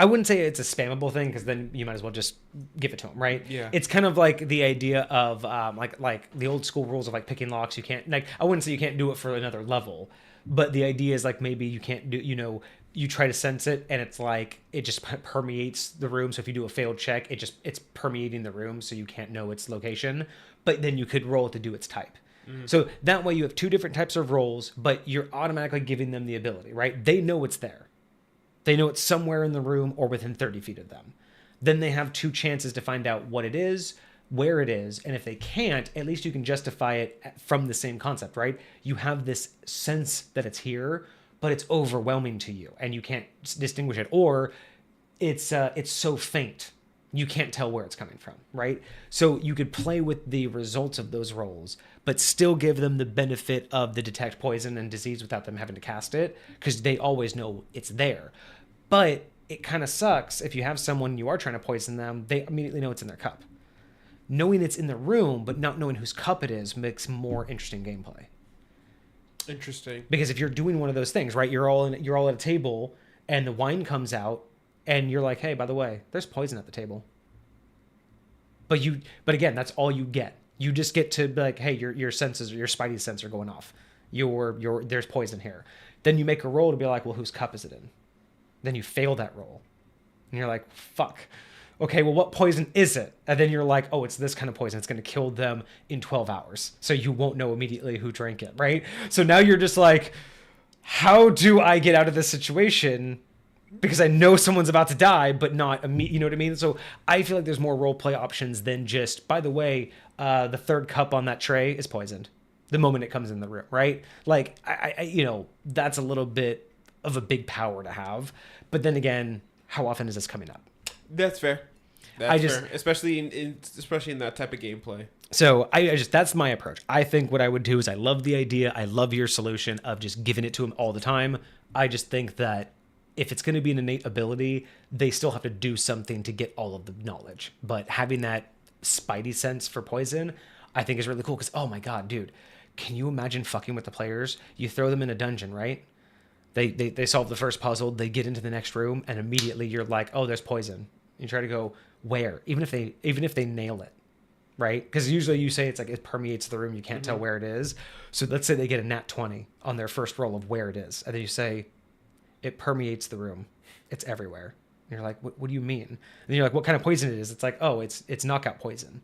I wouldn't say it's a spammable thing, because then you might as well just give it to them, right? Yeah. It's kind of like the idea of like the old school rules of like picking locks. You can't, like, I wouldn't say you can't do it for another level, but the idea is like maybe you can't do, you try to sense it and it's like it just permeates the room. So if you do a failed check, it's permeating the room, so you can't know its location. But then you could roll it to do its type. So that way you have 2 different types of rolls, but you're automatically giving them the ability, right? They know it's there. They know it's somewhere in the room or within 30 feet of them. Then they have 2 chances to find out what it is, where it is, and if they can't, at least you can justify it from the same concept, right? You have this sense that it's here, but it's overwhelming to you, and you can't distinguish it, or it's so faint you can't tell where it's coming from, right? So you could play with the results of those rolls, but still give them the benefit of the detect poison and disease without them having to cast it, because they always know it's there. But it kind of sucks if you have someone you are trying to poison them, they immediately know it's in their cup. Knowing it's in the room, but not knowing whose cup it is, makes more interesting gameplay. Interesting. Because if you're doing one of those things, right, you're all at a table, and the wine comes out, and you're like, hey, by the way, there's poison at the table. But again, that's all you get. You just get to be like, hey, your senses, or your spidey sense are going off. There's poison here. Then you make a roll to be like, well, whose cup is it in? Then you fail that roll. And you're like, fuck. Okay, well, what poison is it? And then you're like, oh, it's this kind of poison. It's going to kill them in 12 hours. So you won't know immediately who drank it, right? So now you're just like, how do I get out of this situation? Because I know someone's about to die, but not immediately. You know what I mean? So I feel like there's more role play options than just, by the way, the third cup on that tray is poisoned the moment it comes in the room, right? Like, I that's a little bit of a big power to have. But then again, how often is this coming up? That's fair. That's fair, especially in that type of gameplay. So that's my approach. I think what I would do is I love the idea. I love your solution of just giving it to them all the time. I just think that if it's going to be an innate ability, they still have to do something to get all of the knowledge. But having that spidey sense for poison, I think is really cool. Because, oh my God, dude, can you imagine fucking with the players? You throw them in a dungeon, right? They solve the first puzzle, they get into the next room, and immediately you're like, oh, there's poison. You try to go, where? Even if they nail it, right? Because usually you say it's like it permeates the room, you can't tell where it is. So let's say they get a nat 20 on their first roll of where it is, and then you say it permeates the room, it's everywhere. And you're like, what do you mean? And then you're like, what kind of poison it is? It's like, oh, it's knockout poison.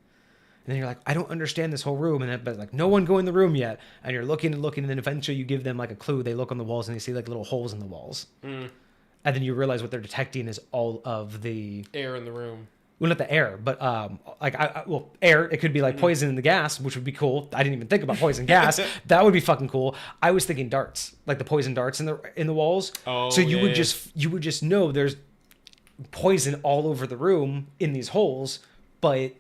And then you're like, I don't understand this whole room. And then, but like, no one go in the room yet. And you're looking and looking. And then eventually you give them like a clue. They look on the walls and they see like little holes in the walls. And then you realize what they're detecting is all of the air in the room. Well, not the air, but air. It could be like poison in the gas, which would be cool. I didn't even think about poison gas. That would be fucking cool. I was thinking darts, like the poison darts in the walls. Oh, so you would just know there's poison all over the room in these holes, but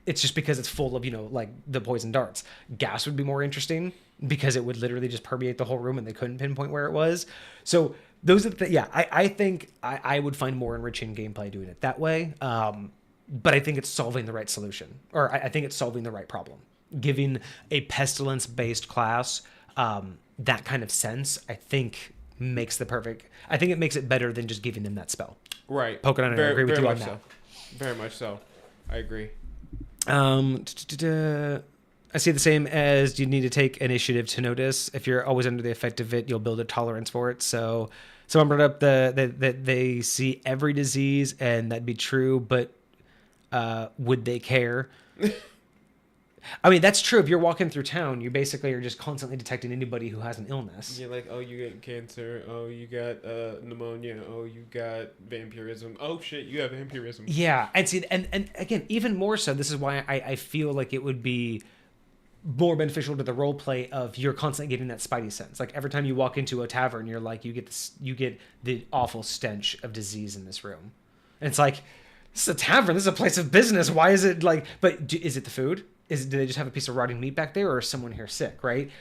it's just because it's full of, like the poison darts. Gas would be more interesting because it would literally just permeate the whole room and they couldn't pinpoint where it was. So those are I think I would find more enriching gameplay doing it that way. But I think it's solving the right solution, or I think it's solving the right problem. Giving a pestilence-based class that kind of sense, I think makes I think it makes it better than just giving them that spell. Right. Pokeniner, I agree with you on that. So. Very much so. I agree. I see the same as you need to take initiative to notice. If you're always under the effect of it, you'll build a tolerance for it. So someone brought up that they see every disease, and that'd be true, but would they care? I mean, that's true. If you're walking through town, you basically are just constantly detecting anybody who has an illness. You're like, oh, you got cancer. Oh, you got pneumonia. Oh, you got vampirism. Oh, shit, you have vampirism. Yeah. And see, and again, even more so, this is why I feel like it would be more beneficial to the role play of you're constantly getting that spidey sense. Like every time you walk into a tavern, you're like, you get the awful stench of disease in this room. And it's like, this is a tavern. This is a place of business. Why is it like, but is it the food? Do they just have a piece of rotting meat back there, or is someone here sick, right?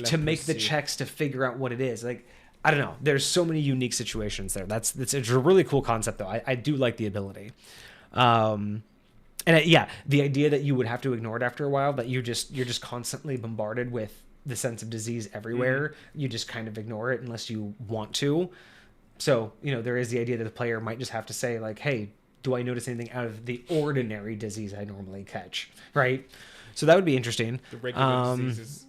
To make the checks to figure out what it is. Like, I don't know. There's so many unique situations there. It's a really cool concept, though. I do like the ability. The idea that you would have to ignore it after a while, that you're just constantly bombarded with the sense of disease everywhere. You just kind of ignore it unless you want to. So, there is the idea that the player might just have to say, like, hey, do I notice anything out of the ordinary disease I normally catch, right? So that would be interesting. The regular diseases.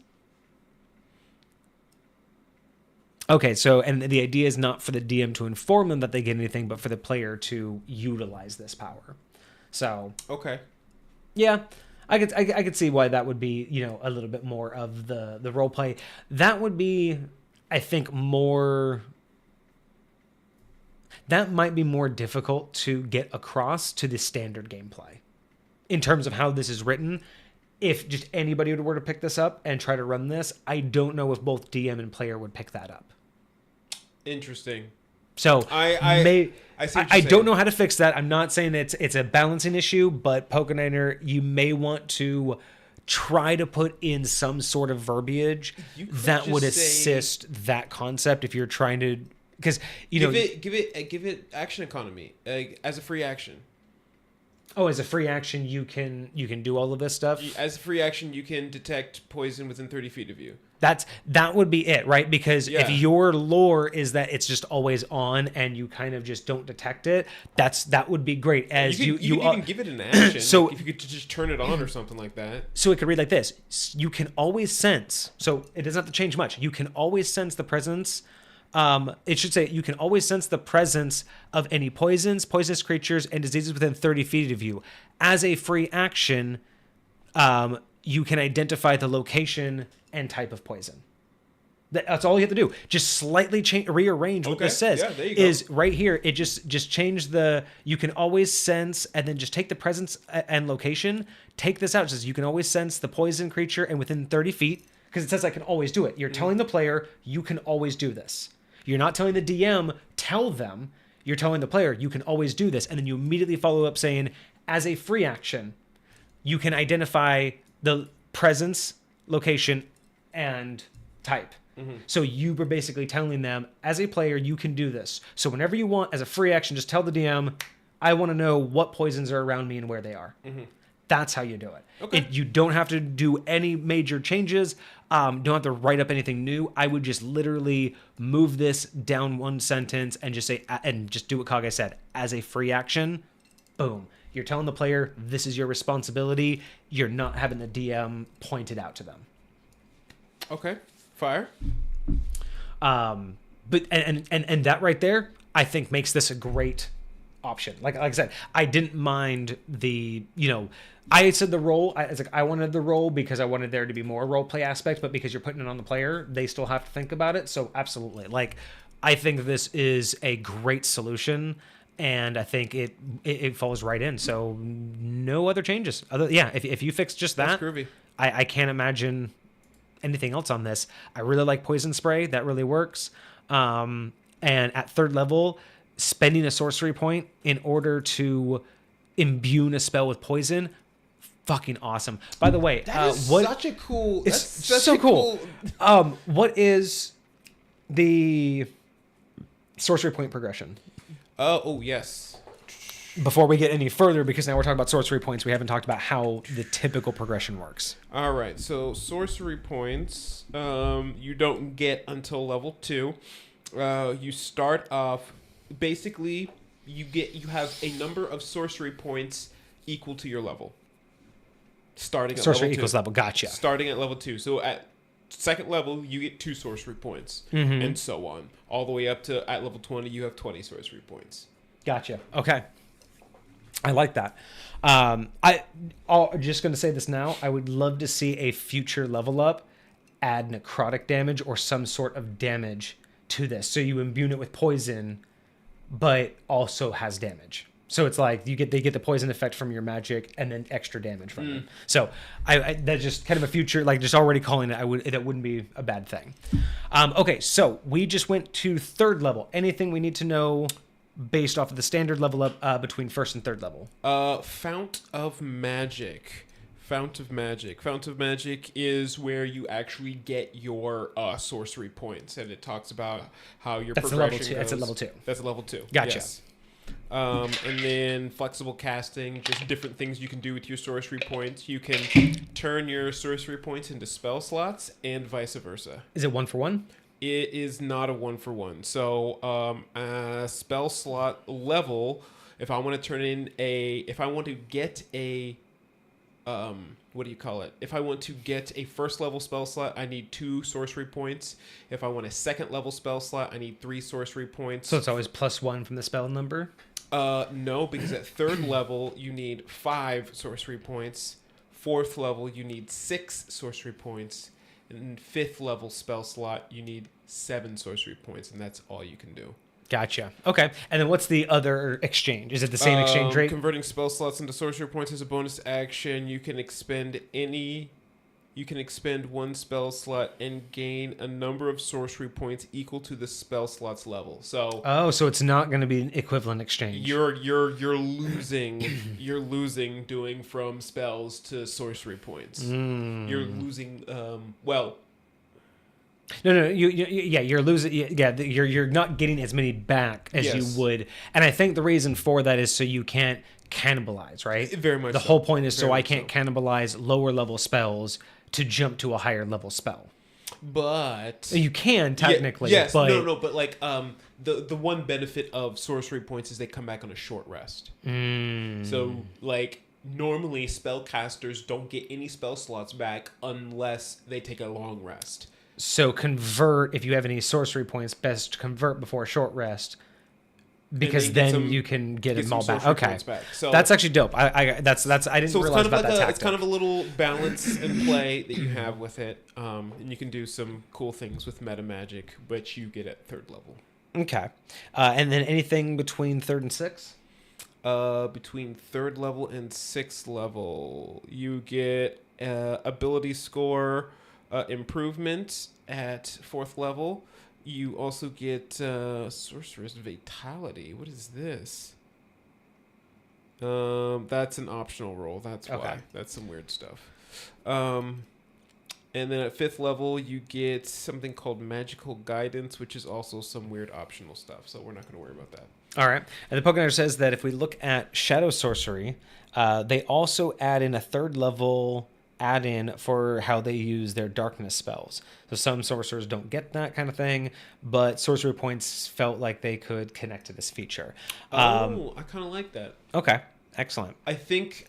Okay, so, and the idea is not for the DM to inform them that they get anything, but for the player to utilize this power. So. Okay. Yeah, I could see why that would be, a little bit more of the role play. That would be, I think, more. That might be more difficult to get across to the standard gameplay in terms of how this is written. If just anybody were to pick this up and try to run this, I don't know if both DM and player would pick that up. Interesting. So I don't know how to fix that. I'm not saying that it's a balancing issue, but Pokeniner, you may want to try to put in some sort of verbiage that would assist that concept if you're trying to. Because give it action economy as a free action. Oh, as a free action, you can do all of this stuff. As a free action, you can detect poison within 30 feet of you. That would be it, right? Because if your lore is that it's just always on and you kind of just don't detect it, that would be great. As you could even give it an action. So if you could just turn it on or something like that. So it could read like this: you can always sense. So it doesn't have to change much. You can always sense the presence It should say you can always sense the presence of any poisons, poisonous creatures, and diseases within 30 feet of you. As a free action, you can identify the location and type of poison. That's all you have to do. Just slightly rearrange what this says. Yeah, there you go. Is right here. It just change the. You can always sense, and then just take the presence and location. Take this out. It says you can always sense the poison creature and within 30 feet, because it says I can always do it. You're telling the player you can always do this. You're not telling the DM tell them. You're telling the player you can always do this, and then you immediately follow up saying, as a free action, you can identify the presence, location, and type. So you were basically telling them, as a player, you can do this. So whenever you want, as a free action, just tell the DM, I want to know what poisons are around me and where they are. That's how you do it. Okay. You don't have to do any major changes. Don't have to write up anything new. I would just literally move this down one sentence and just say, and just do what Kage said. As a free action, boom. You're telling the player, this is your responsibility. You're not having the DM point it out to them. Okay. Fire. But and that right there, I think makes this a great option. Like I said, I didn't mind the, I said the role. I wanted the role because I wanted there to be more role play aspects, but because you're putting it on the player, they still have to think about it. So absolutely, I think this is a great solution, and I think it falls right in. So no other changes. If you fix just that, That's groovy. I can't imagine anything else on this. I really like poison spray. That really works. And at third level, spending a sorcery point in order to imbue a spell with poison, fucking awesome. By the way, That is such a cool. It's That's so such a cool. What is the sorcery point progression? Oh yes. Before we get any further, because now we're talking about sorcery points, we haven't talked about how the typical progression works. All right. So sorcery points, you don't get until level 2. You start off. Basically, you have a number of sorcery points equal to your level. Starting at Sorcery level 2. equals level. Gotcha. Starting at level 2. So at second level, you get 2 sorcery points, and so on, all the way up to at level 20, you have 20 sorcery points. Gotcha. Okay. I like that. I'm just going to say this now. I would love to see a future level up add necrotic damage or some sort of damage to this. So you imbue it with poison, but also has damage. So it's like they get the poison effect from your magic and then extra damage from it. So I that's just kind of a future, just already calling it. That wouldn't be a bad thing. Okay, so we just went to third level. Anything we need to know based off of the standard level up between first and third level? Fount of Magic. Fount of Magic is where you actually get your sorcery points, and it talks about how your progression goes. That's at level 2. That's at level 2. Gotcha. Yes. And then flexible casting, just different things you can do with your sorcery points. You can turn your sorcery points into spell slots, and vice versa. Is it 1 for 1? It is not a 1-for-1. So, spell slot level, if I want to get a, what do you call it? If I want to get a first level spell slot, I need 2 sorcery points. If I want a second level spell slot, I need 3 sorcery points. So it's always +1 from the spell number? No, because at third level, you need 5 sorcery points. Fourth level, you need 6 sorcery points. And fifth level spell slot, you need 7 sorcery points, and that's all you can do. Gotcha. Okay. And then what's the other exchange? Is it the same exchange rate? Converting spell slots into sorcery points is a bonus action. You can expend 1 spell slot and gain a number of sorcery points equal to the spell slot's level. So so it's not going to be an equivalent exchange. you're losing you're losing doing from spells to sorcery points. You're losing No, you're losing. Yeah, you're not getting as many back as you would, and I think the reason for that is so you can't cannibalize, right? Very much. The so. whole point is Very so I much can't so. cannibalize lower level spells to jump to a higher level spell. But You can technically, yes, but but the one benefit of sorcery points is they come back on a short rest. So normally spellcasters don't get any spell slots back unless they take a long rest. So convert, if you have any sorcery points, best to convert before a short rest, because then you can get them all back. Okay, so that's actually dope. I didn't realize about that tactic. It's kind of a little balance and play that you have with it, and you can do some cool things with meta magic, which you get at 3rd level. Okay, and then anything between 3rd and 6th? Between 3rd level and 6th level, you get ability score improvement at 4th level. You also get Sorcerer's Vitality. What is this? That's an optional roll. That's why. Okay. That's some weird stuff. And then at 5th level, you get something called Magical Guidance, which is also some weird optional stuff. So we're not going to worry about that. All right. And the Pokeniner says that if we look at Shadow Sorcery, they also add in a 3rd level add-in for how they use their darkness spells. So some sorcerers don't get that kind of thing, but sorcery points felt like they could connect to this feature. I kind of like that. Okay, excellent. I think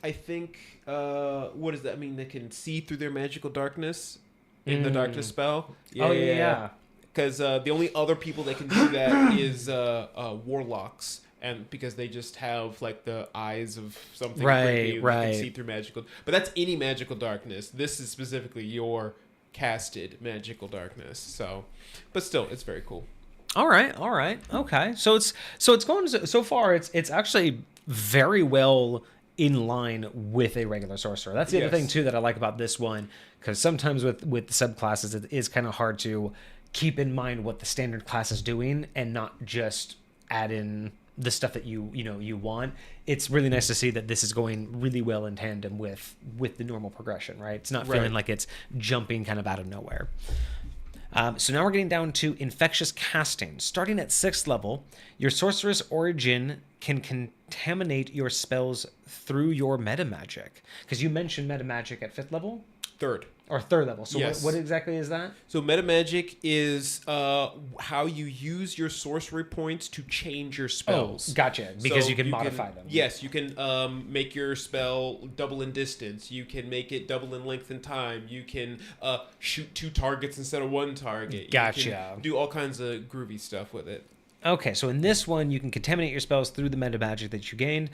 what does that mean? They can see through their magical darkness in the darkness spell. Yeah. Because the only other people that can do that is warlocks. And because they just have like the eyes of something creepy, they can see through magical. But that's any magical darkness. This is specifically your casted magical darkness. So, but still, it's very cool. All right. Okay. So it's going so far. It's actually very well in line with a regular sorcerer. That's the other thing too that I like about this one, because sometimes with the subclasses, it is kind of hard to keep in mind what the standard class is doing and not just add in the stuff that you want. It's really nice to see that this is going really well in tandem with the normal progression, right? It's not feeling like it's jumping kind of out of nowhere. So now we're getting down to Infectious Casting. Starting at 6th level, your Sorcerer's Origin can contaminate your spells through your meta magic. Because you mentioned meta magic at 5th level? 3rd. Or 3rd level. So yes. What exactly is that? So meta magic is how you use your sorcery points to change your spells. Oh, gotcha. Because you can modify them. Yes, you can make your spell double in distance. You can make it double in length and time. You can shoot 2 targets instead of 1 target. Gotcha. You can do all kinds of groovy stuff with it. Okay, so in this one, you can contaminate your spells through the meta magic that you gained.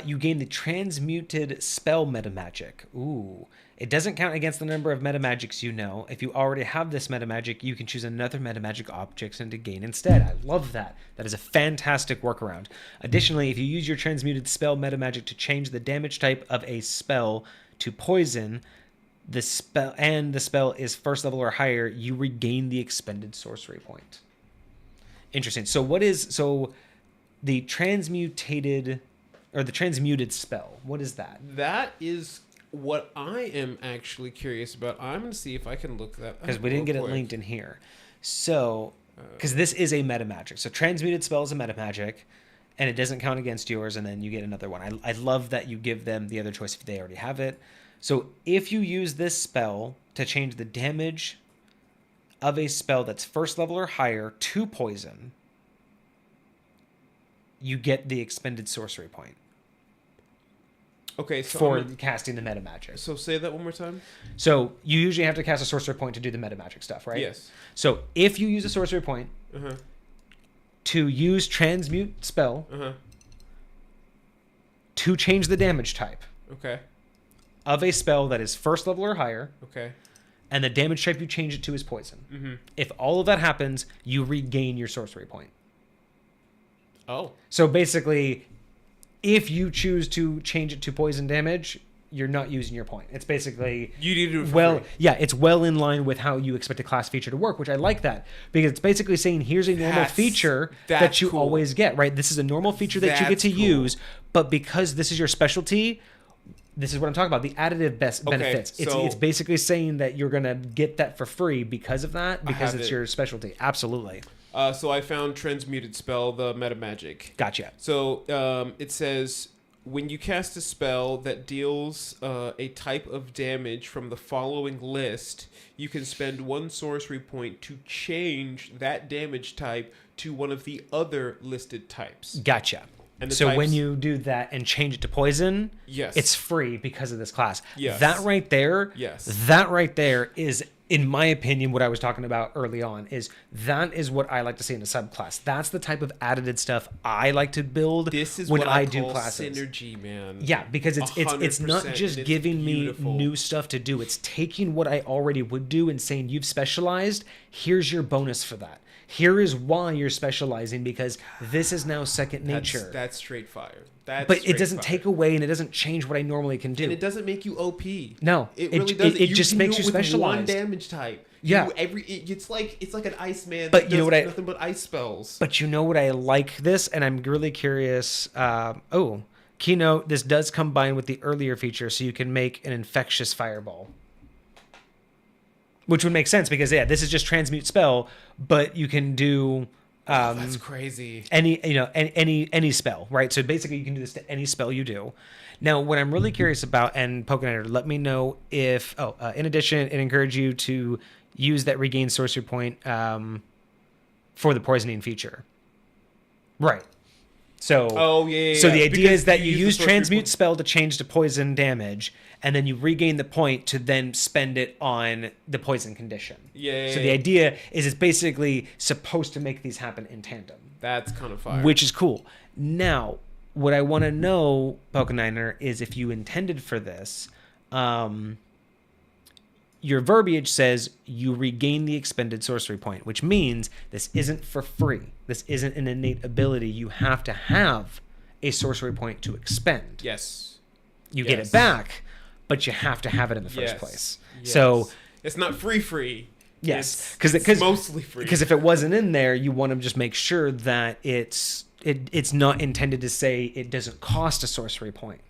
You gain the Transmuted Spell meta magic. Ooh. It doesn't count against the number of meta magics you know. If you already have this meta magic, you can choose another meta magic object and to gain instead. I love that. That is a fantastic workaround. Additionally, if you use your Transmuted Spell meta magic to change the damage type of a spell to poison, the spell is 1st level or higher, you regain the expended sorcery point. Interesting. So the transmuted spell? What is that? That is what I am actually curious about. I'm going to see if I can look that up. Because we didn't get it linked in here. So, because this is a meta magic. So transmuted spell is a meta magic, and it doesn't count against yours, and then you get another one. I love that you give them the other choice if they already have it. So if you use this spell to change the damage of a spell that's 1st level or higher to poison, you get the expended sorcery point. Okay, so for casting the meta magic. So say that one more time. So you usually have to cast a sorcery point to do the meta magic stuff, right? Yes. So if you use a sorcery point to use transmute spell to change the damage type of a spell that is 1st level or higher, and the damage type you change it to is poison. If all of that happens, you regain your sorcery point. Oh. So basically, if you choose to change it to poison damage, you're not using your point. It's basically you need to do it for free. Yeah, it's well in line with how you expect a class feature to work, which I like that, because it's basically saying here's a normal feature that you always get, right? This is a normal feature that you get to use, but because this is your specialty, this is what I'm talking about, the additive benefits. It's basically saying that you're going to get that for free because of that, because it's your specialty. Absolutely. So I found Transmuted Spell, the meta magic. Gotcha. So it says, when you cast a spell that deals a type of damage from the following list, you can spend 1 sorcery point to change that damage type to one of the other listed types. Gotcha. And so when you do that and change it to poison, it's free because of this class. Yes. That right there is in my opinion, what I was talking about early on is that is what I like to see in a subclass. That's the type of additive stuff I like to build. This is when what I do call classes. Synergy, man. Yeah, because it's not 100%, just and it's giving beautiful. me new stuff to do. It's taking what I already would do and saying, you've specialized. Here's your bonus for that. Here is why you're specializing, because this is now second nature. That's straight fire. That's but straight it doesn't fire. take away and it doesn't change what I normally can do. And it doesn't make you OP. No, it really doesn't. It just makes you with specialized. one damage type. Yeah. It's like an Iceman. But that you know does what nothing but ice spells. But you know what I like this, and I'm really curious. Keynote, this does combine with the earlier feature, so you can make an infectious fireball. Which would make sense because, yeah, this is just transmute spell, but you can do... that's crazy. Any spell, right? So basically you can do this to any spell you do. Now, what I'm really curious about, and Pokeniner, let me know if... in addition, it encourages you to use that regain sorcery point for the poisoning feature. Right. So, So the idea is that you use transmute spell to change to poison damage, and then you regain the point to then spend it on the poison condition. Yeah. So the idea is it's basically supposed to make these happen in tandem. That's kind of fire. Which is cool. Now, what I want to know, Pokeniner, is if you intended for this, your verbiage says you regain the expended sorcery point, which means this isn't for free. This isn't an innate ability. You have to have a sorcery point to expend. Yes. You get it back, but you have to have it in the first place. Yes. So it's not free. Yes, because mostly free. Because if it wasn't in there, you want to just make sure that it's not intended to say it doesn't cost a sorcery point.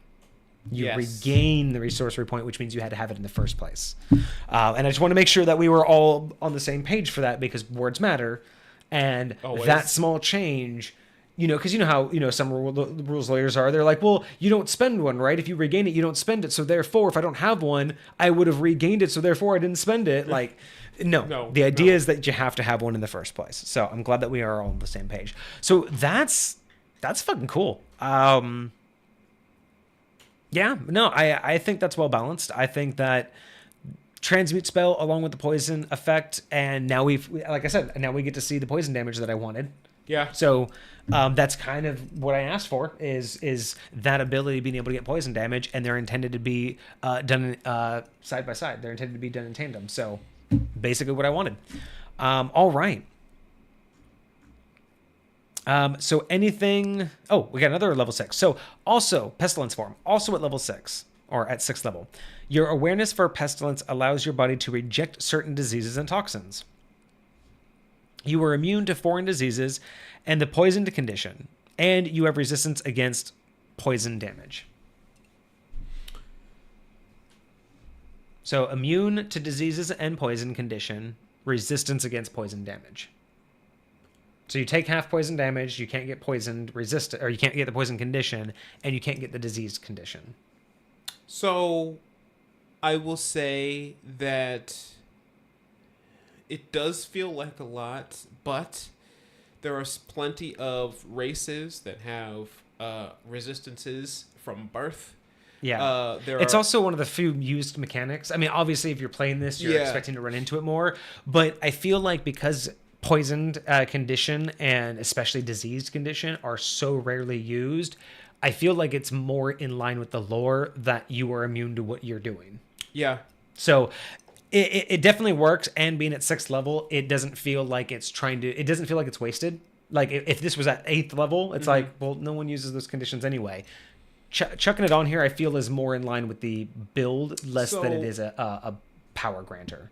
You regain the sorcery point, which means you had to have it in the first place. And I just want to make sure that we were all on the same page for that, because words matter, and that small change. Because you know how some rules lawyers are. They're like, well, you don't spend one, right? If you regain it, you don't spend it. So therefore, if I don't have one, I would have regained it. So therefore, I didn't spend it. Like, no. The idea is that you have to have one in the first place. So I'm glad that we are all on the same page. So that's fucking cool. I think that's well balanced. I think that transmute spell along with the poison effect, and now like I said, now we get to see the poison damage that I wanted. Yeah. So that's kind of what I asked for is that ability, being able to get poison damage, and they're intended to be done side by side. They're intended to be done in tandem. So basically what I wanted. All right. So anything... Oh, we got another level 6. So also, Pestilence form, also at level 6, or at 6th level. Your awareness for Pestilence allows your body to reject certain diseases and toxins. You are immune to foreign diseases and the poisoned condition, and you have resistance against poison damage. So immune to diseases and poison condition, resistance against poison damage. So you take half poison damage, you can't get poisoned resistant, or you can't get the poison condition, and you can't get the diseased condition. So I will say that it does feel like a lot, but there are plenty of races that have resistances from birth. Yeah. It's also one of the few used mechanics. I mean, obviously, if you're playing this, you're expecting to run into it more. But I feel like because poisoned condition and especially diseased condition are so rarely used, I feel like it's more in line with the lore that you are immune to what you're doing. Yeah. So it definitely works, and being at 6th level, it doesn't feel like it's it doesn't feel like it's wasted. Like if this was at 8th level, it's like, well, no one uses those conditions anyway. Chucking it on here, I feel, is more in line with the build, less than it is a power granter.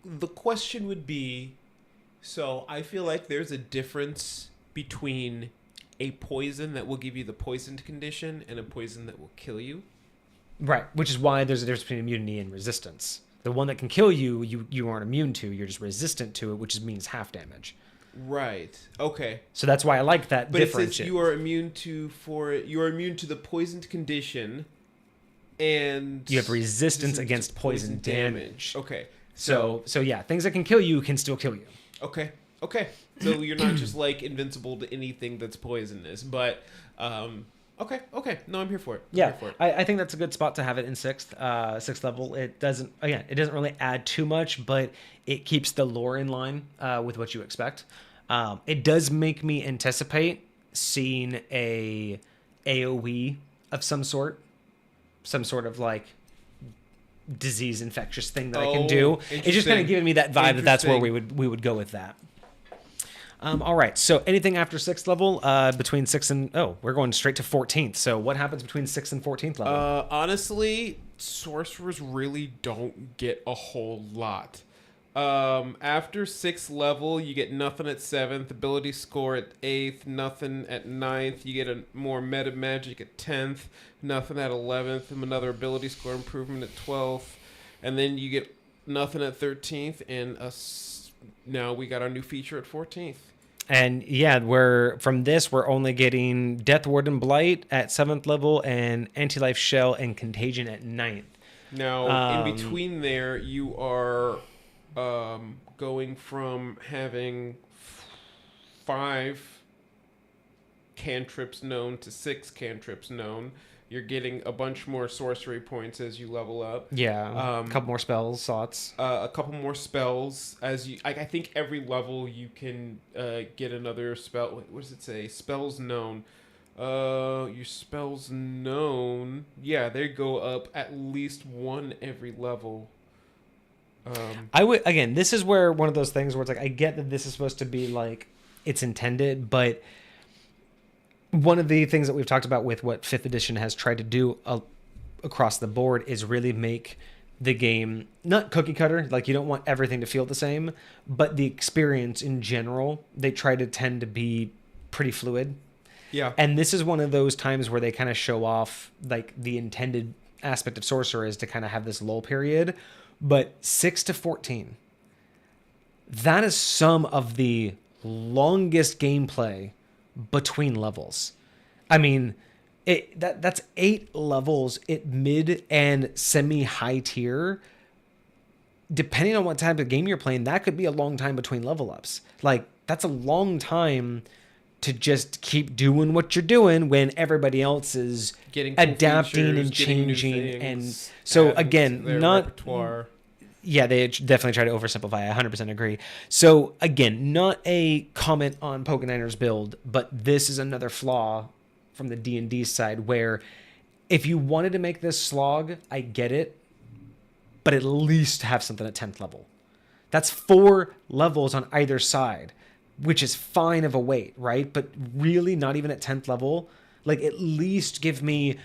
The question would be, so I feel like there's a difference between a poison that will give you the poisoned condition and a poison that will kill you. Right, which is why there's a difference between immunity and resistance. The one that can kill you, you aren't immune to. You're just resistant to it, which means half damage. Right. Okay. So that's why I like that differentiation. But it says you are immune to the poisoned condition, and you have resistance against poison damage. Okay. So yeah, things that can kill you can still kill you. Okay. So you're not just like invincible to anything that's poisonous, but Okay. No, I'm here for it. I'm Yeah, here for it. I think that's a good spot to have it in sixth level. It doesn't really add too much, but it keeps the lore in line with what you expect. It does make me anticipate seeing a AOE of some sort of like disease infectious thing that I can do. It's just kind of giving me that vibe that that's where we would go with that. All right. So anything after 6th level, between 6th and we're going straight to 14th. So what happens between 6th and 14th level? Honestly, sorcerers really don't get a whole lot. After 6th level, you get nothing at 7th, ability score at 8th, nothing at 9th. You get a more meta magic at 10th, nothing at 11th, and another ability score improvement at 12th, and then you get nothing at 13th, and now we got our new feature at 14th. And yeah, we're only getting Death Ward and Blight at 7th level and Anti-Life Shell and Contagion at 9th. Now, in between there, you are going from having 5 cantrips known to 6 cantrips known. You're getting a bunch more sorcery points as you level up. Yeah, a couple more spells, slots. A couple more spells as you. I think every level you can get another spell. What does it say? Spells known. Your spells known. Yeah, they go up at least one every level. This is where one of those things where it's like I get that this is supposed to be like it's intended, but one of the things that we've talked about with what 5th edition has tried to do across the board is really make the game not cookie cutter. Like you don't want everything to feel the same, but the experience in general, they try to tend to be pretty fluid. Yeah. And this is one of those times where they kind of show off like the intended aspect of Sorcerer is to kind of have this lull period. But 6 to 14, that is some of the longest gameplay between levels. I mean, that's 8 levels at mid and semi-high tier. Depending on what type of game you're playing, that could be a long time between level ups. Like, that's a long time to just keep doing what you're doing when everybody else is getting cool adapting features, and changing. And so again, not repertoire. Yeah, they definitely try to oversimplify. I 100% agree. So again, not a comment on Pokeniner's build, but this is another flaw from the D&D side where if you wanted to make this slog, I get it, but at least have something at 10th level. That's 4 levels on either side, which is fine of a wait, right? But really not even at 10th level. Like at least give me,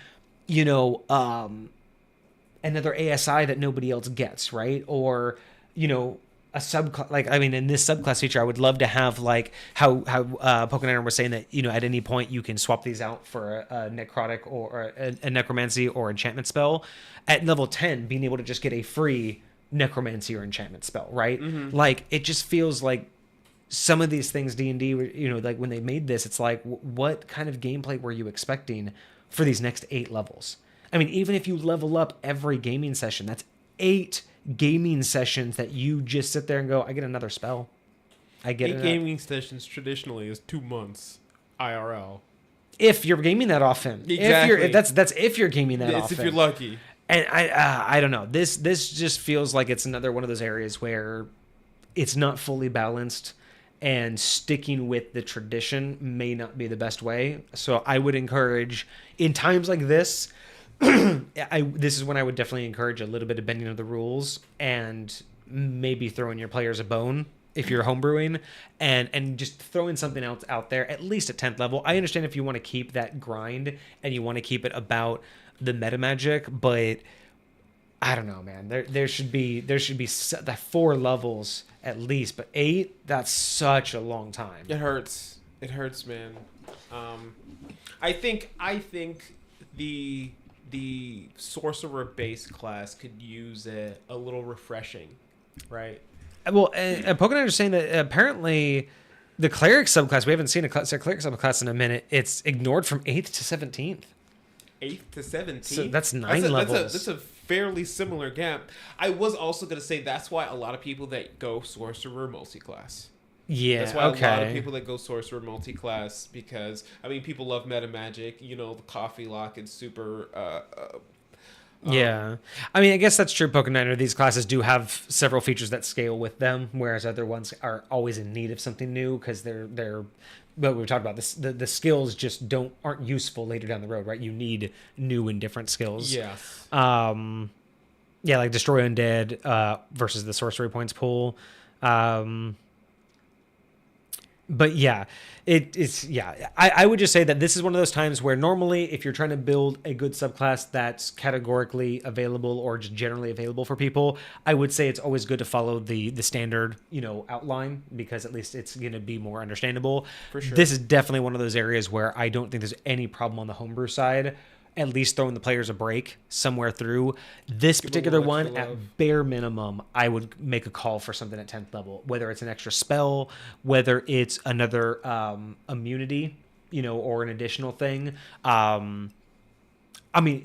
another ASI that nobody else gets, right? Or, a subclass. Like, I mean, in this subclass feature, I would love to have like how Pokeniner was saying that, at any point you can swap these out for a necrotic or a necromancy or enchantment spell. At level 10, being able to just get a free necromancy or enchantment spell, right? Mm-hmm. Like, it just feels like some of these things D&D, like when they made this, it's like, what kind of gameplay were you expecting for these next 8 levels? I mean, even if you level up every gaming session, that's 8 gaming sessions that you just sit there and go, I get another spell. I get 8 gaming sessions traditionally is 2 months IRL. If you're gaming that often. Exactly. That's if you're gaming that often. If you're lucky. And I don't know. This just feels like it's another one of those areas where it's not fully balanced and sticking with the tradition may not be the best way. So I would encourage in times like this, this is when I would definitely encourage a little bit of bending of the rules and maybe throwing your players a bone if you're homebrewing and just throwing something else out there, at least at 10th level. I understand if you want to keep that grind and you want to keep it about the meta magic, but I don't know, man. There should be the 4 levels at least, but 8, that's such a long time. It hurts, man. I think the sorcerer base class could use a little refreshing, right? Well, Pokeniner is saying that apparently the cleric subclass, we haven't seen a cleric subclass in a minute. It's ignored from 8th to 17th. 8th to 17th? So that's 9 levels. That's a fairly similar gap. I was also going to say that's why a lot of people that go sorcerer multi-class. Yeah, That's why a lot of okay. people that go sorcerer multi-class, because I mean people love meta magic. You know, the coffee lock is super. Yeah. I mean, I guess that's true. Pokeniner, these classes do have several features that scale with them, whereas other ones are always in need of something new because they're. But we talked about this. The skills just aren't useful later down the road, right? You need new and different skills. Yes. Yeah, like Destroy Undead versus the Sorcery Points pool. But yeah, it's yeah. I would just say that this is one of those times where normally if you're trying to build a good subclass that's categorically available or just generally available for people, I would say it's always good to follow the standard, outline, because at least it's going to be more understandable. For sure. This is definitely one of those areas where I don't think there's any problem on the homebrew side. At least throwing the players a break somewhere through. This particular one, at bare minimum, I would make a call for something at 10th level, whether it's an extra spell, whether it's another immunity, or an additional thing. I mean,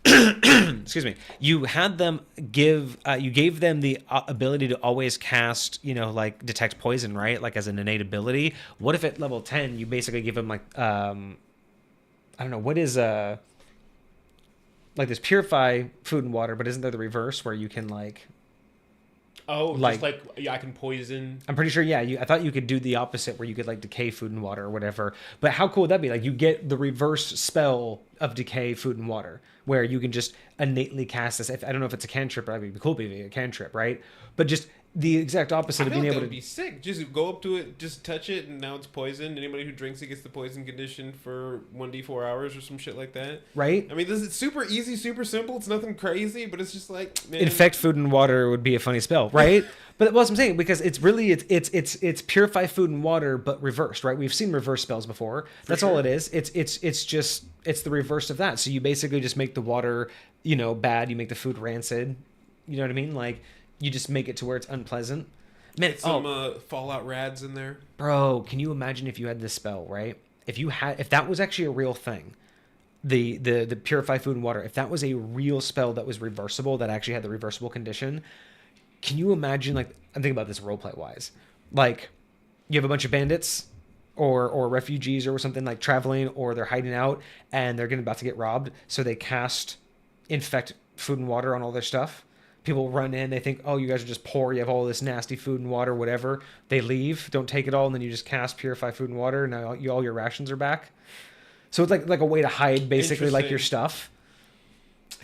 excuse me. You had them you gave them the ability to always cast, like detect poison, right? Like as an innate ability. What if at level 10 you basically give them like I don't know, what is like this purify food and water, but isn't there the reverse where you can like just like I can poison. I'm pretty sure, yeah. I thought you could do the opposite where you could like decay food and water or whatever. But how cool would that be? Like you get the reverse spell of decay food and water, where you can just innately cast this. I don't know if it's a cantrip, but it'd be cool if it be a cantrip, right? But just the exact opposite of being able to be sick. Just go up to it, just touch it, and now it's poison. Anybody who drinks it gets the poison condition for 1d4 hours or some shit like that. Right? I mean, this is super easy, super simple. It's nothing crazy, but it's just like, man. Infect food and water would be a funny spell, right? But that's what I'm saying, because it's really it's purify food and water but reversed, right? We've seen reverse spells before. That's all it is. It's just the reverse of that. So you basically just make the water, bad, you make the food rancid. You know what I mean? Like you just make it to where it's unpleasant. Man, some Fallout rads in there. Bro, can you imagine if you had this spell, right? If that was actually a real thing, the purify food and water, if that was a real spell that was reversible, that actually had the reversible condition, can you imagine, like, I'm thinking about this roleplay wise, like you have a bunch of bandits or refugees or something, like traveling, or they're hiding out and they're about to get robbed, so they cast infect food and water on all their stuff. People run in, they think, oh, you guys are just poor, you have all this nasty food and water, whatever. They leave, don't take it all, and then you just cast purify food and water, and now all your rations are back. So it's like a way to hide basically like your stuff.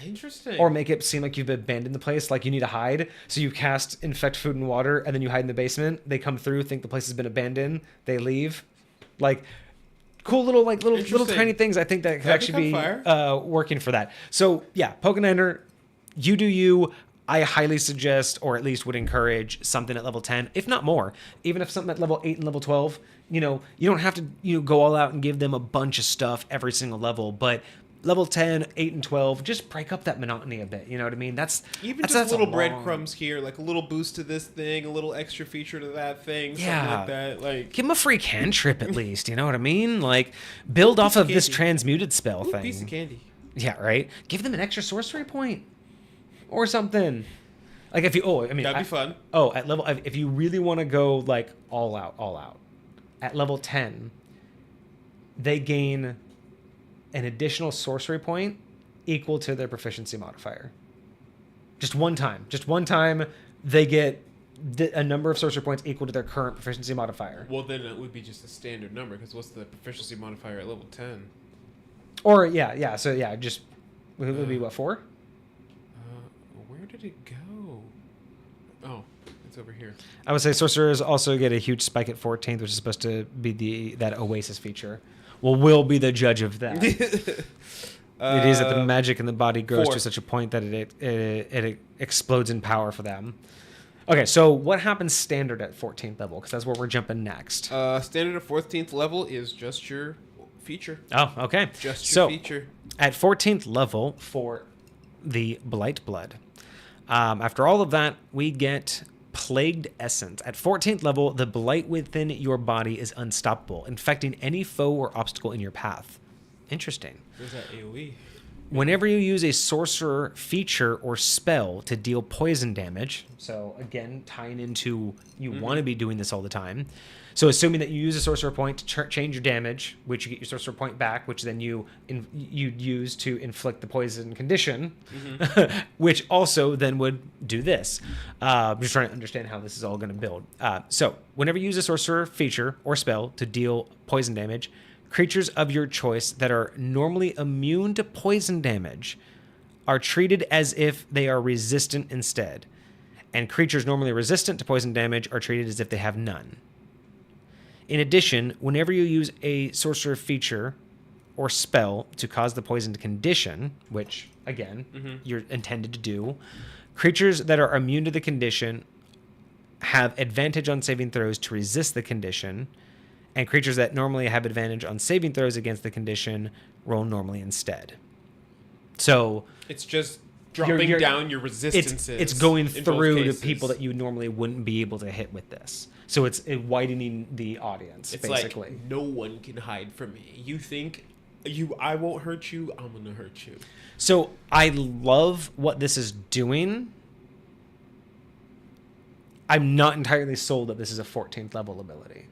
Interesting. Or make it seem like you've abandoned the place, like you need to hide. So you cast infect food and water, and then you hide in the basement. They come through, think the place has been abandoned, they leave. Like cool little tiny things I think that could actually be working for that. So yeah, Pokeniner, you do you. I highly suggest, or at least would encourage, something at level 10, if not more. Even if something at level 8 and level 12, you don't have to go all out and give them a bunch of stuff every single level, but level 10, 8, and 12, just break up that monotony a bit. You know what I mean? That's little breadcrumbs here, like a little boost to this thing, a little extra feature to that thing, something like that. Like, give them a free cantrip at least. You know what I mean? Like, build off of this transmuted spell thing. Piece of candy. Yeah, right. Give them an extra sorcery point. Or something, like if you. That'd be fun. At level, if you really want to go like all out, at level 10, they gain an additional sorcery point equal to their proficiency modifier. Just one time, they get a number of sorcery points equal to their current proficiency modifier. Well, then it would be just a standard number, because what's the proficiency modifier at level 10? Or yeah. So yeah, just it would be what, 4? Where did it go? Oh, it's over here. I would say sorcerers also get a huge spike at 14th, which is supposed to be that Oasis feature. Well, we'll be the judge of that. It is that the magic in the body grows to such a point that it explodes in power for them. Okay, so what happens standard at 14th level? Because that's where we're jumping next. Standard at 14th level is just your feature. Oh, okay. Just your feature. At 14th level for the Blightblood, after all of that, we get Plagued Essence. At 14th level, the blight within your body is unstoppable, infecting any foe or obstacle in your path. Interesting. There's that AoE. Whenever you use a sorcerer feature or spell to deal poison damage, so again, tying into you want to be doing this all the time. So assuming that you use a sorcerer point to change your damage, which you get your sorcerer point back, which then you use to inflict the poison condition, which also then would do this. I'm just trying to understand how this is all going to build. So whenever you use a sorcerer feature or spell to deal poison damage, creatures of your choice that are normally immune to poison damage are treated as if they are resistant instead. And creatures normally resistant to poison damage are treated as if they have none. In addition, whenever you use a sorcerer feature or spell to cause the poisoned condition, which, again, you're intended to do, creatures that are immune to the condition have advantage on saving throws to resist the condition, and creatures that normally have advantage on saving throws against the condition roll normally instead. So it's just dropping down your resistances. It's going through to people that you normally wouldn't be able to hit with this. So it's widening the audience, it's basically. Like, no one can hide from me. You think I won't hurt you, I'm going to hurt you. So I love what this is doing. I'm not entirely sold that this is a 14th level ability.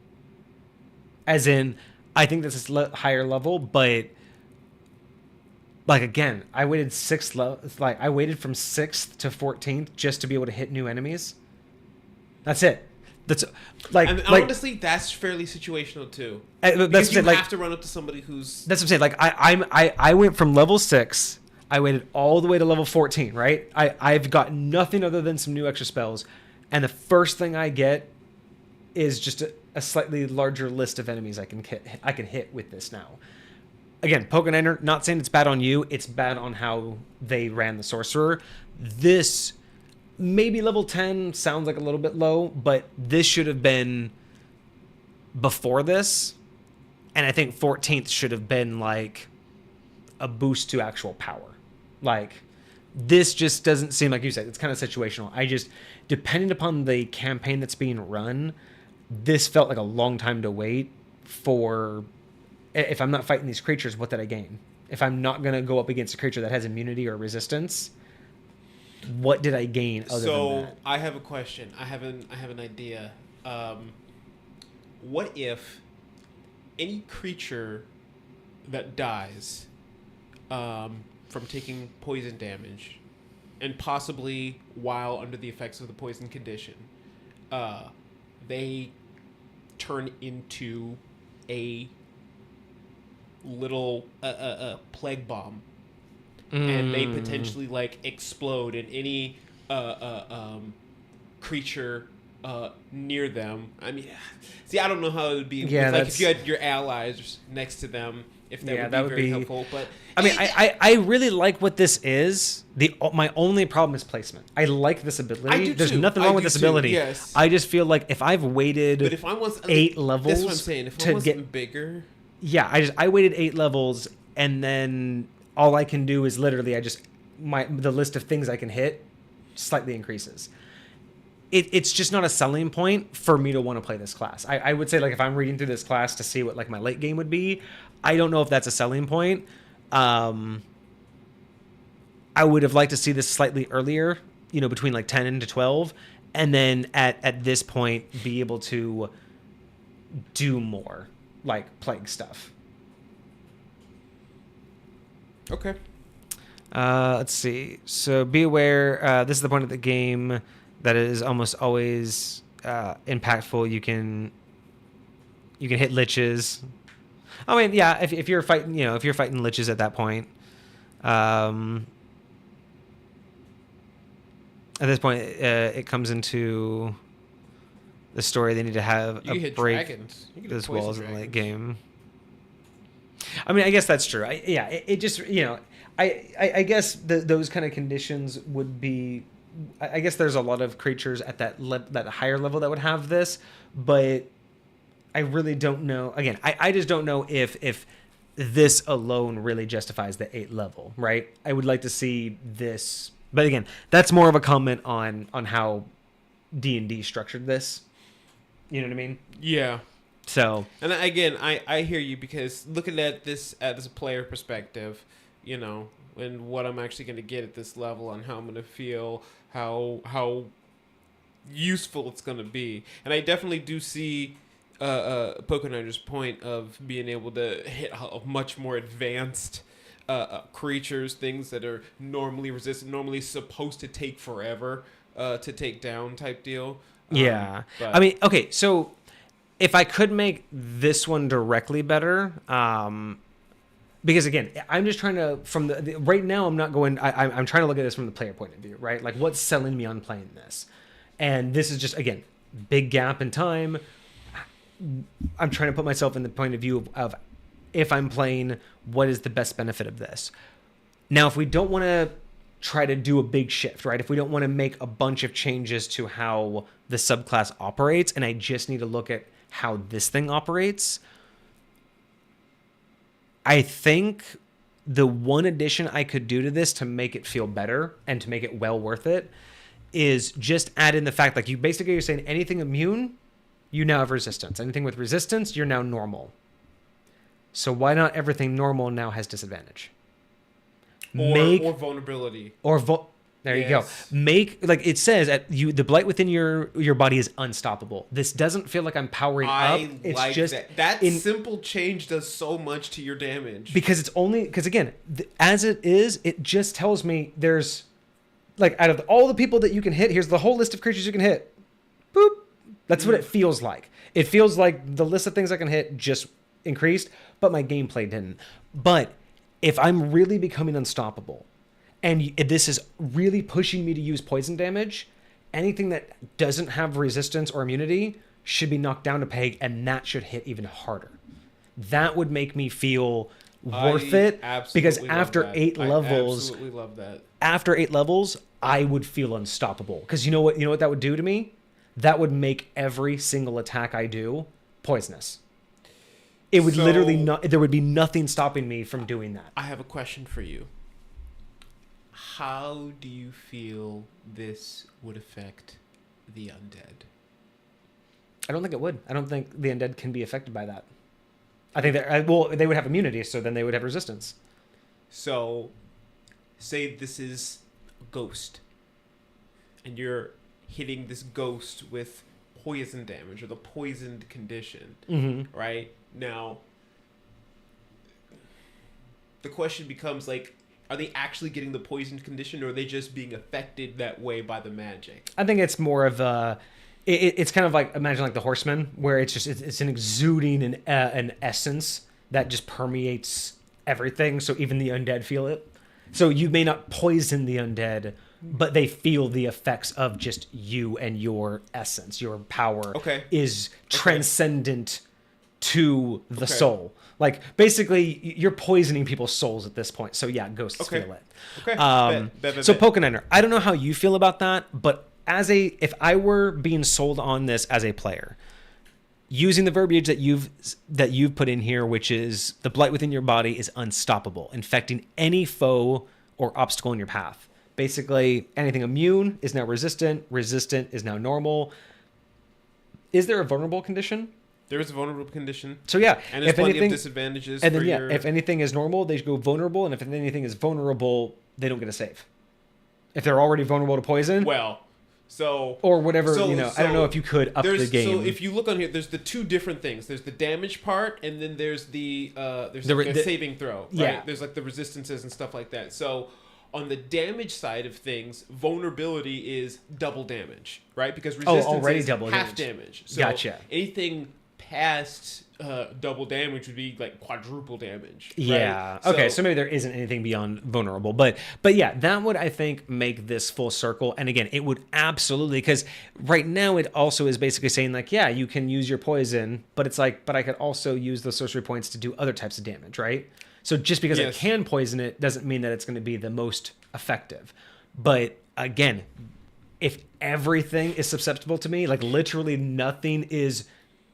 As in, I think this is higher level, but like again, I waited I waited from 6th to 14th just to be able to hit new enemies. That's it. That's and honestly, that's fairly situational too. Because you have to run up to somebody who's. That's what I'm saying. Like I went from level 6. I waited all the way to level 14. Right. I've got nothing other than some new extra spells, and the first thing I get is just a slightly larger list of enemies I can hit with this now. Again, Pokeniner, not saying it's bad on you. It's bad on how they ran the sorcerer. This. Maybe level 10 sounds like a little bit low, but this should have been before this. And I think 14th should have been like a boost to actual power. Like, this just doesn't seem, like you said, it's kind of situational. Depending upon the campaign that's being run, this felt like a long time to wait for, if I'm not fighting these creatures, what did I gain? If I'm not going to go up against a creature that has immunity or resistance, what did I gain other than that? So I have a question. I have an idea. What if any creature that dies from taking poison damage, and possibly while under the effects of the poison condition, they turn into a little plague bomb? And they potentially like explode, and any creature near them. I mean, see, I don't know how it would be. Yeah, like if you had your allies next to them, if that would be very helpful. But I mean, I really like what this is. My only problem is placement. I like this ability. There's nothing wrong with this ability. Yes. I just feel like if I've waited 8 levels, that's what I'm saying. If I was bigger, yeah, I waited 8 levels, and then all I can do is literally the list of things I can hit slightly increases. It's just not a selling point for me to want to play this class. I would say, like, if I'm reading through this class to see what like my late game would be, I don't know if that's a selling point. I would have liked to see this slightly earlier, between like 10 and 12, and then at this point be able to do more like plague stuff. Okay. Let's see. So be aware, this is the point of the game that is almost always impactful. You can hit liches. I mean, yeah, if you're fighting, if you're fighting liches at that point. At this point, it comes into the story. They need to have a break as well as in the late game. I mean, I guess that's true. It just, I guess those kind of conditions would be. I guess there's a lot of creatures at that higher level that would have this, but I really don't know. Again, I just don't know if this alone really justifies the 8 level, right? I would like to see this, but again, that's more of a comment on how D&D structured this. You know what I mean? Yeah. So, and again, I hear you, because looking at this as a player perspective, and what I'm actually going to get at this level, and how I'm going to feel, how useful it's going to be. And I definitely do see Pokeniner's point of being able to hit a much more advanced creatures, things that are normally resistant, normally supposed to take forever to take down type deal. Yeah. I mean, okay, so if I could make this one directly better, because again, I'm just trying to, from the right now, I'm not going, I'm trying to look at this from the player point of view, right? Like, what's selling me on playing this? And this is just, again, big gap in time. I'm trying to put myself in the point of view of if I'm playing, what is the best benefit of this? Now, if we don't want to try to do a big shift, right? If we don't want to make a bunch of changes to how the subclass operates, and I just need to look at how this thing operates, I think the one addition I could do to this to make it feel better and to make it well worth it is just add in the fact, like, you're saying anything immune, you now have resistance. Anything with resistance, you're now normal. So why not everything normal now has disadvantage? Or vulnerability. There you go. Make, like it says, the blight within your body is unstoppable. This doesn't feel like I'm powering up. It's like just that simple change does so much to your damage. Because again, as it is, it just tells me there's, like, out of all the people that you can hit, here's the whole list of creatures you can hit. Boop. That's what it feels like. It feels like the list of things I can hit just increased, but my gameplay didn't. But if I'm really becoming unstoppable, and this is really pushing me to use poison damage, anything that doesn't have resistance or immunity should be knocked down a peg, and that should hit even harder. That would make me feel worth it, because after 8 levels, I absolutely love that. After 8 levels, I would feel unstoppable. Because you know what that would do to me? That would make every single attack I do poisonous. It would literally not. There would be nothing stopping me from doing that. I have a question for you. How do you feel this would affect the undead? I don't think it would. I don't think the undead can be affected by that. I think that, they would have immunity, so then they would have resistance. So, say this is a ghost, and you're hitting this ghost with poison damage or the poisoned condition, right? Now, the question becomes, like, are they actually getting the poisoned condition, or are they just being affected that way by the magic? I think it's more of a... It's kind of like, imagine like the Horseman, where it's an exuding an essence that just permeates everything, so even the undead feel it. So you may not poison the undead, but they feel the effects of just you and your essence, your power is transcendent to the soul. Like, basically, you're poisoning people's souls at this point. So yeah, ghosts feel it. So Pokeniner, I don't know how you feel about that, but if I were being sold on this as a player, using the verbiage that you've put in here, which is the blight within your body is unstoppable, infecting any foe or obstacle in your path. Basically, anything immune is now resistant. Resistant is now normal. Is there a vulnerable condition? There is a vulnerable condition. So yeah, and there's plenty of disadvantages. And then if anything is normal, they go vulnerable, and if anything is vulnerable, they don't get a save. If they're already vulnerable to poison, or whatever, I don't know if you could up the game. So if you look on here, there's the two different things. There's the damage part, and then there's the saving throw. Right? Yeah. There's like the resistances and stuff like that. So on the damage side of things, vulnerability is double damage, right? Because resistance already is double half damage. So gotcha. Anything past double damage would be like quadruple damage. Yeah. Right? Okay. So maybe there isn't anything beyond vulnerable, but yeah, that would, I think, make this full circle. And again, it would absolutely, because right now it also is basically saying, like, yeah, you can use your poison, but it's like, but I could also use the sorcery points to do other types of damage, right? So just because I can poison it doesn't mean that it's going to be the most effective. But again, if everything is susceptible to me, like literally nothing is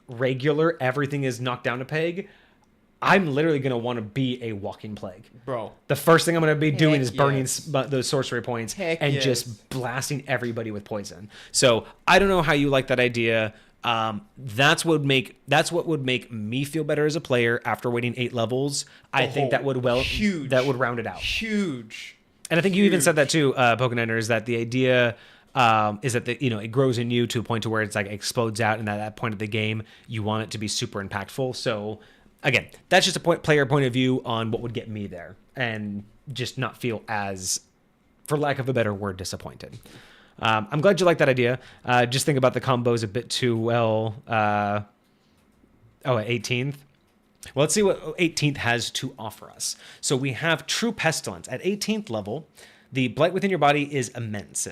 regular, everything is knocked down a peg, I'm literally going to want to be a walking plague. Bro. The first thing I'm going to be doing is burning those sorcery points and just blasting everybody with poison. So I don't know how you like that idea. That's what would make me feel better as a player after waiting 8 levels. I think that would round it out. Huge. And I think you even said that too, Pokeniner, is that the idea is that it grows in you to a point to where it's like explodes out, and at that point of the game, you want it to be super impactful. So again, that's just a player point of view on what would get me there, and just not feel as, for lack of a better word, disappointed. I'm glad you like that idea. Just think about the combos a bit too well. At 18th. Well, let's see what 18th has to offer us. So we have True Pestilence. At 18th level, the blight within your body is immense,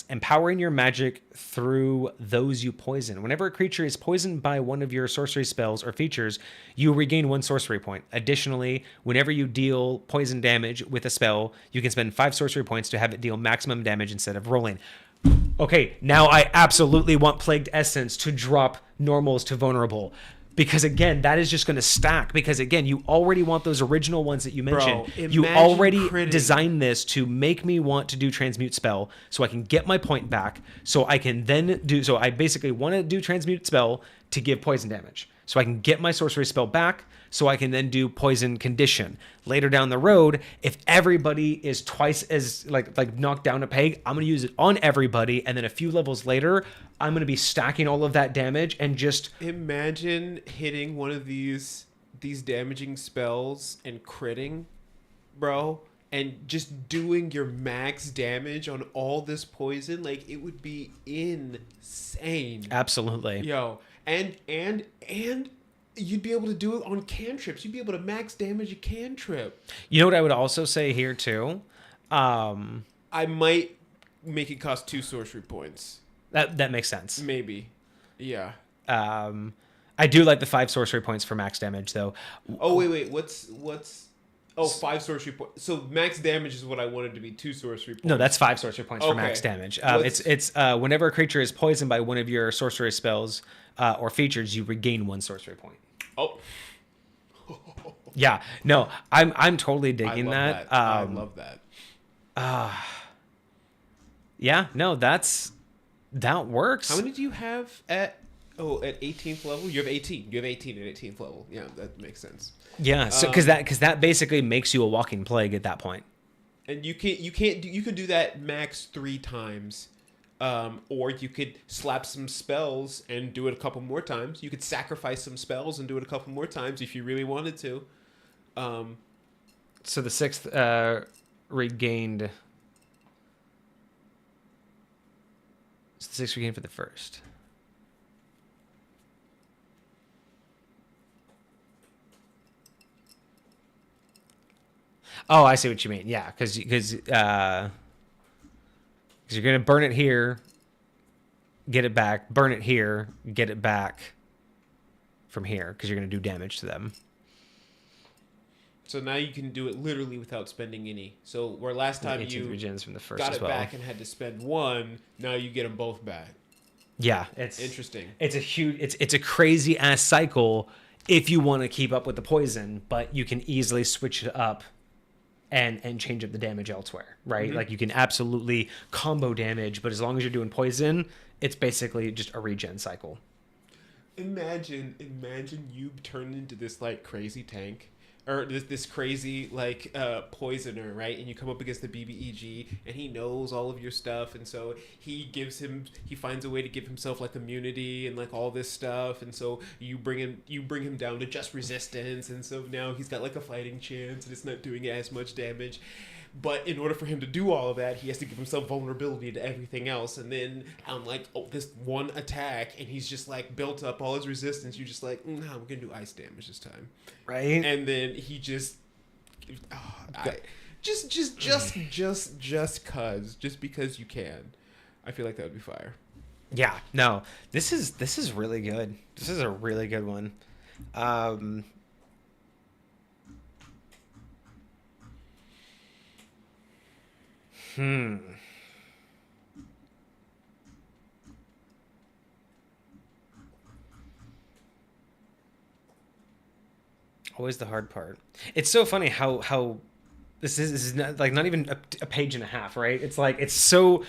empowering your magic through those you poison. Whenever a creature is poisoned by one of your sorcery spells or features, you regain 1 sorcery point. Additionally, whenever you deal poison damage with a spell, you can spend 5 sorcery points to have it deal maximum damage instead of rolling. Okay, now I absolutely want Plagued Essence to drop normals to vulnerable. Because again, that is just going to stack. Because again, you already want those original ones that you mentioned. You already designed this to make me want to do Transmute Spell, so I can get my point back. So I can then do. So I basically want to do Transmute Spell to give poison damage, so I can get my Sorcery Spell back. So I can then do Poison Condition later down the road. If everybody is twice as like knocked down a peg, I'm going to use it on everybody, and then a few levels later, I'm going to be stacking all of that damage and just imagine hitting one of these damaging spells and critting, bro, and just doing your max damage on all this poison. Like, it would be insane. Absolutely. Yo, and you'd be able to do it on cantrips. You'd be able to max damage a cantrip. You know what I would also say here too? I might make it cost 2 sorcery points. That makes sense. Maybe. Yeah. I do like the 5 sorcery points for max damage though. Oh, wait. What's 5 sorcery points. So max damage is what I wanted to be 2 sorcery points. No, that's 5 sorcery points for max damage. It's whenever a creature is poisoned by one of your sorcery spells or features, you regain 1 sorcery point. Oh. Yeah. No, I'm totally digging that. I love that. Yeah. No, that works. How many do you have at 18th level? You have 18. You have 18 at 18th level. Yeah, that makes sense. Yeah, so because that basically makes you a walking plague at that point. And you could do that max 3 times, or you could slap some spells and do it a couple more times. You could sacrifice some spells and do it a couple more times if you really wanted to. So the 6th regained. So the 6th regained for the 1st. Oh, I see what you mean. Yeah, because you're gonna burn it here, get it back, burn it here, get it back from here, because you're gonna do damage to them. So now you can do it literally without spending any. So where last time you regens from the first got as it well. back and had to spend 1, now you get them both back. Yeah, it's interesting. It's a huge, it's a crazy ass cycle if you want to keep up with the poison, but you can easily switch it up and change up the damage elsewhere, right? Mm-hmm. Like you can absolutely combo damage, but as long as you're doing poison, it's basically just a regen cycle. Imagine you turn into this like crazy tank, or this crazy like poisoner, right? And you come up against the BBEG, and he knows all of your stuff, and so he finds a way to give himself like immunity and like all this stuff, and so you bring him down to just resistance, and so now he's got like a fighting chance, and it's not doing as much damage. But in order for him to do all of that, he has to give himself vulnerability to everything else. And then I'm like, this one attack, and he's just like built up all his resistance. You're just like, no, I'm gonna do ice damage this time, right? And then he just, just because you can, I feel like that would be fire. Yeah, no, this is really good. This is a really good one. Always the hard part. It's so funny how this is not even a page and a half, right? It's like it's so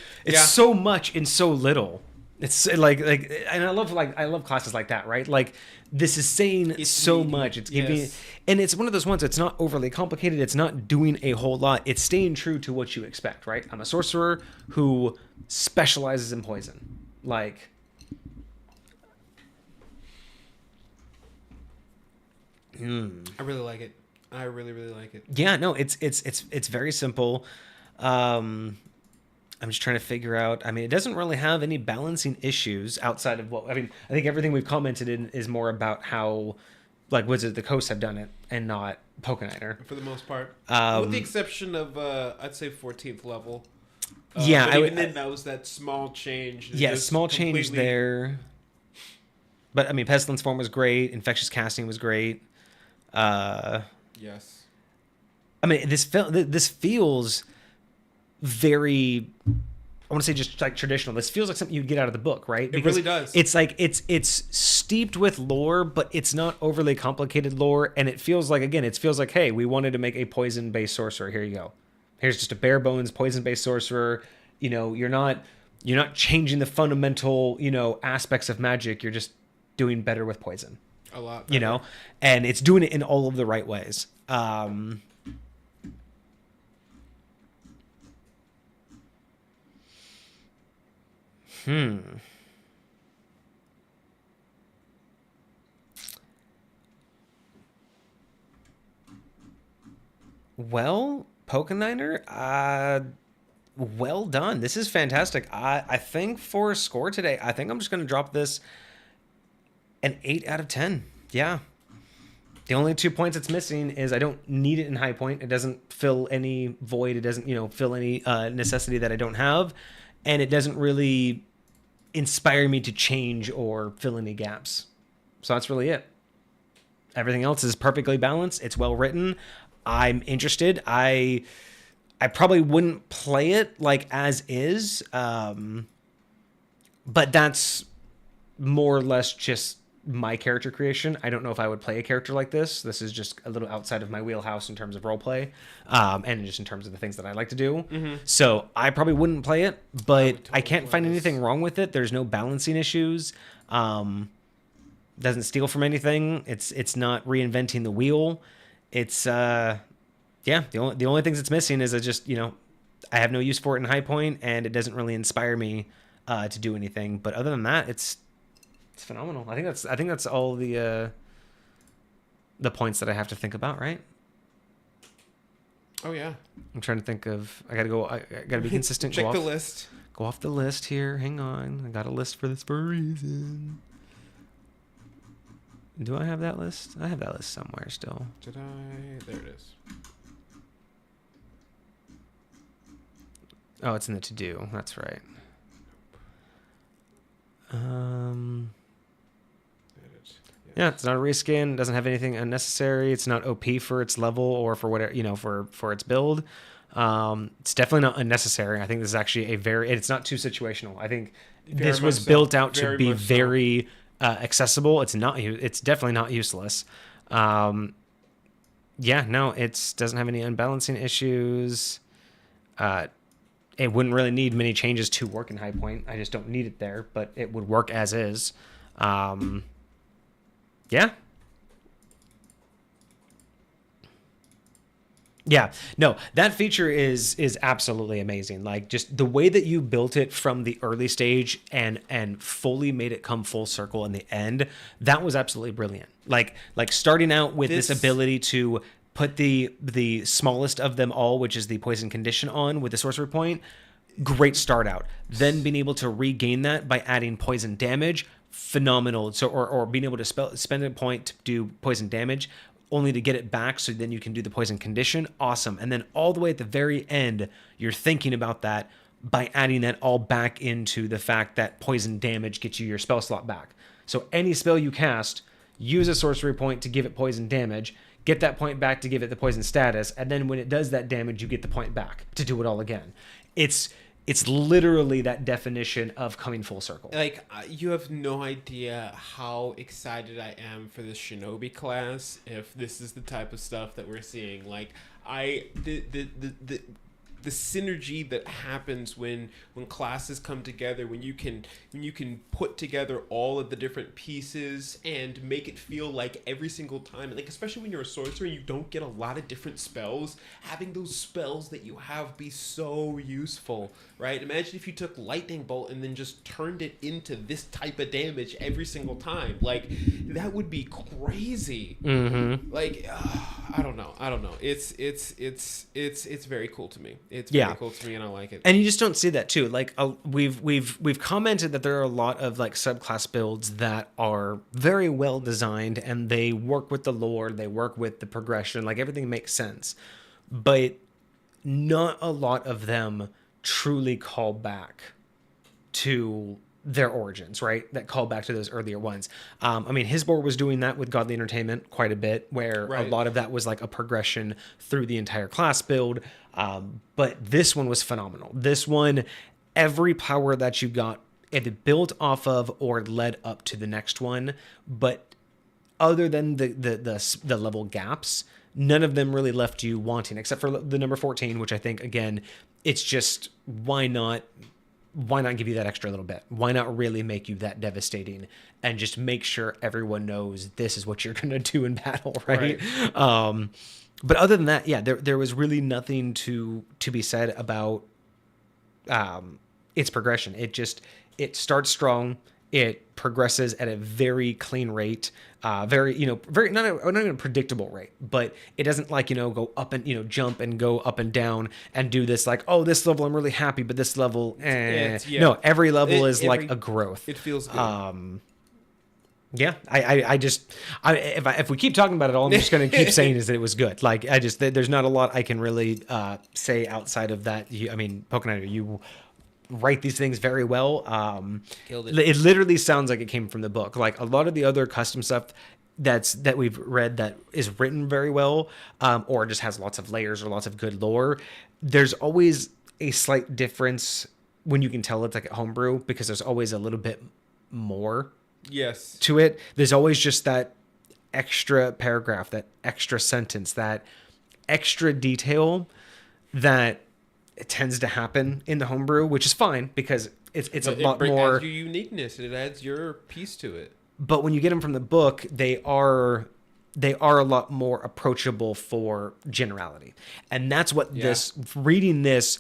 much in so little. It's and I love classes like that, right? Like this is saying It's so meaty. much. It's giving, Yes. and it's one of those ones. It's not overly complicated. It's not doing a whole lot. It's staying true to what you expect, right? I'm a sorcerer who specializes in poison. Like, I really like it. I really, really like it. yeah, no, it's very simple. I'm just trying to figure out. I mean, it doesn't really have any balancing issues outside of what I mean. I think everything we've commented in is more about how, like, Wizards of the Coast have done it, and not Pokeniner. For the most part, Um, with the exception of I'd say 14th level. Yeah, but I even would- then that was that small change. Yeah, Just small change completely- there. But I mean, Pestilence Form was great. Infectious Casting was great. Yes. I mean, this feels very. I want to say just like traditional. This feels like something you'd get out of the book, right? It really does. It's like it's steeped with lore, but it's not overly complicated lore, and it feels like hey, we wanted to make a poison-based sorcerer. Here you go. Here's just a bare bones poison-based sorcerer. You know, you're not changing the fundamental aspects of magic. You're just doing better with poison. A lot. And it's doing it in all of the right ways. Well, Pokeniner, well done. This is fantastic. I think for a score today, I think I'm just going to drop this an 8 out of 10. Yeah. The only 2 points it's missing is I don't need it in high point. It doesn't fill any void. It doesn't, fill any necessity that I don't have. And it doesn't really inspire me to change or fill any gaps. So that's really it. Everything else is perfectly balanced. It's well written. I'm interested. I probably wouldn't play it like as is. But that's more or less just my character creation. I don't know if I would play a character like this. This is just a little outside of my wheelhouse in terms of roleplay, and just in terms of the things that I like to do. Mm-hmm. So I probably wouldn't play it, but I can't find anything wrong with it. There's no balancing issues. Doesn't steal from anything. It's not reinventing the wheel. It's the only things it's missing is I have no use for it in high point, and it doesn't really inspire me to do anything. But other than that, it's phenomenal. I think that's all the points that I have to think about, right? Oh yeah. I'm trying to think of. I gotta be consistent. Check the list. Go off the list here. Hang on. I got a list for this for a reason. Do I have that list? I have that list somewhere still. Did I? There it is. Oh, it's in the to-do. That's right. Yeah, it's not a reskin. It doesn't have anything unnecessary. It's not OP for its level or for whatever, for its build. It's definitely not unnecessary. I think this is actually it's not too situational. I think this was built out to be very accessible. It's definitely not useless. It doesn't have any unbalancing issues. It wouldn't really need many changes to work in high point. I just don't need it there, but it would work as is. Yeah, no, that feature is absolutely amazing. Like, just the way that you built it from the early stage and fully made it come full circle in the end, that was absolutely brilliant. Like starting out with this ability to put the smallest of them all, which is the poison condition, on with the sorcery point, great start out. Then being able to regain that by adding poison damage, phenomenal. So or being able to spend a point to do poison damage, only to get it back so then you can do the poison condition. Awesome. And then all the way at the very end, you're thinking about that by adding that all back into the fact that poison damage gets you your spell slot back. So any spell you cast, use a sorcery point to give it poison damage, get that point back to give it the poison status, and then when it does that damage, you get the point back to do it all again. It's literally that definition of coming full circle. Like, you have no idea how excited I am for this Shinobi class if this is the type of stuff that we're seeing. Like, synergy that happens when classes come together, when you can put together all of the different pieces and make it feel like every single time, like especially when you're a sorcerer and you don't get a lot of different spells, having those spells that you have be so useful, right? Imagine if you took lightning bolt and then just turned it into this type of damage every single time. Like, that would be crazy. Like, I don't know. It's very cool to me. It's very cool to me, and I like it. And you just don't see that too. Like, we've commented that there are a lot of like subclass builds that are very well designed, and they work with the lore, they work with the progression, like everything makes sense, but not a lot of them truly call back to their origins, right? That call back to those earlier ones. I mean, Hisbor was doing that with Godly Entertainment quite a bit, where a lot of that was like a progression through the entire class build. But this one was phenomenal. This one, every power that you got, it built off of or led up to the next one. But other than the level gaps, none of them really left you wanting, except for the number 14, which I think, again, it's just, why not give you that extra little bit? Why not really make you that devastating and just make sure everyone knows this is what you're going to do in battle, right? But other than that, there was really nothing to be said about its progression. It starts strong. It progresses at a very clean rate, very not even a predictable rate, but it doesn't go up and jump and go up and down and do this like, oh, this level I'm really happy, but this level, no, every level is like a growth. It feels good. If we keep talking about it, all I'm just going to keep saying is that it was good. Like, there's not a lot I can really say outside of that. Pokeniner, you write these things very well. Killed it. It literally sounds like it came from the book. Like a lot of the other custom stuff that we've read that is written very well, or just has lots of layers or lots of good lore, there's always a slight difference when you can tell it's like a homebrew, because there's always a little bit more to it. There's always just that extra paragraph, that extra sentence, that extra detail that it tends to happen in the homebrew, which is fine because it's a lot more. It adds your uniqueness. It adds your piece to it. But when you get them from the book, they are a lot more approachable for generality, and that's what reading this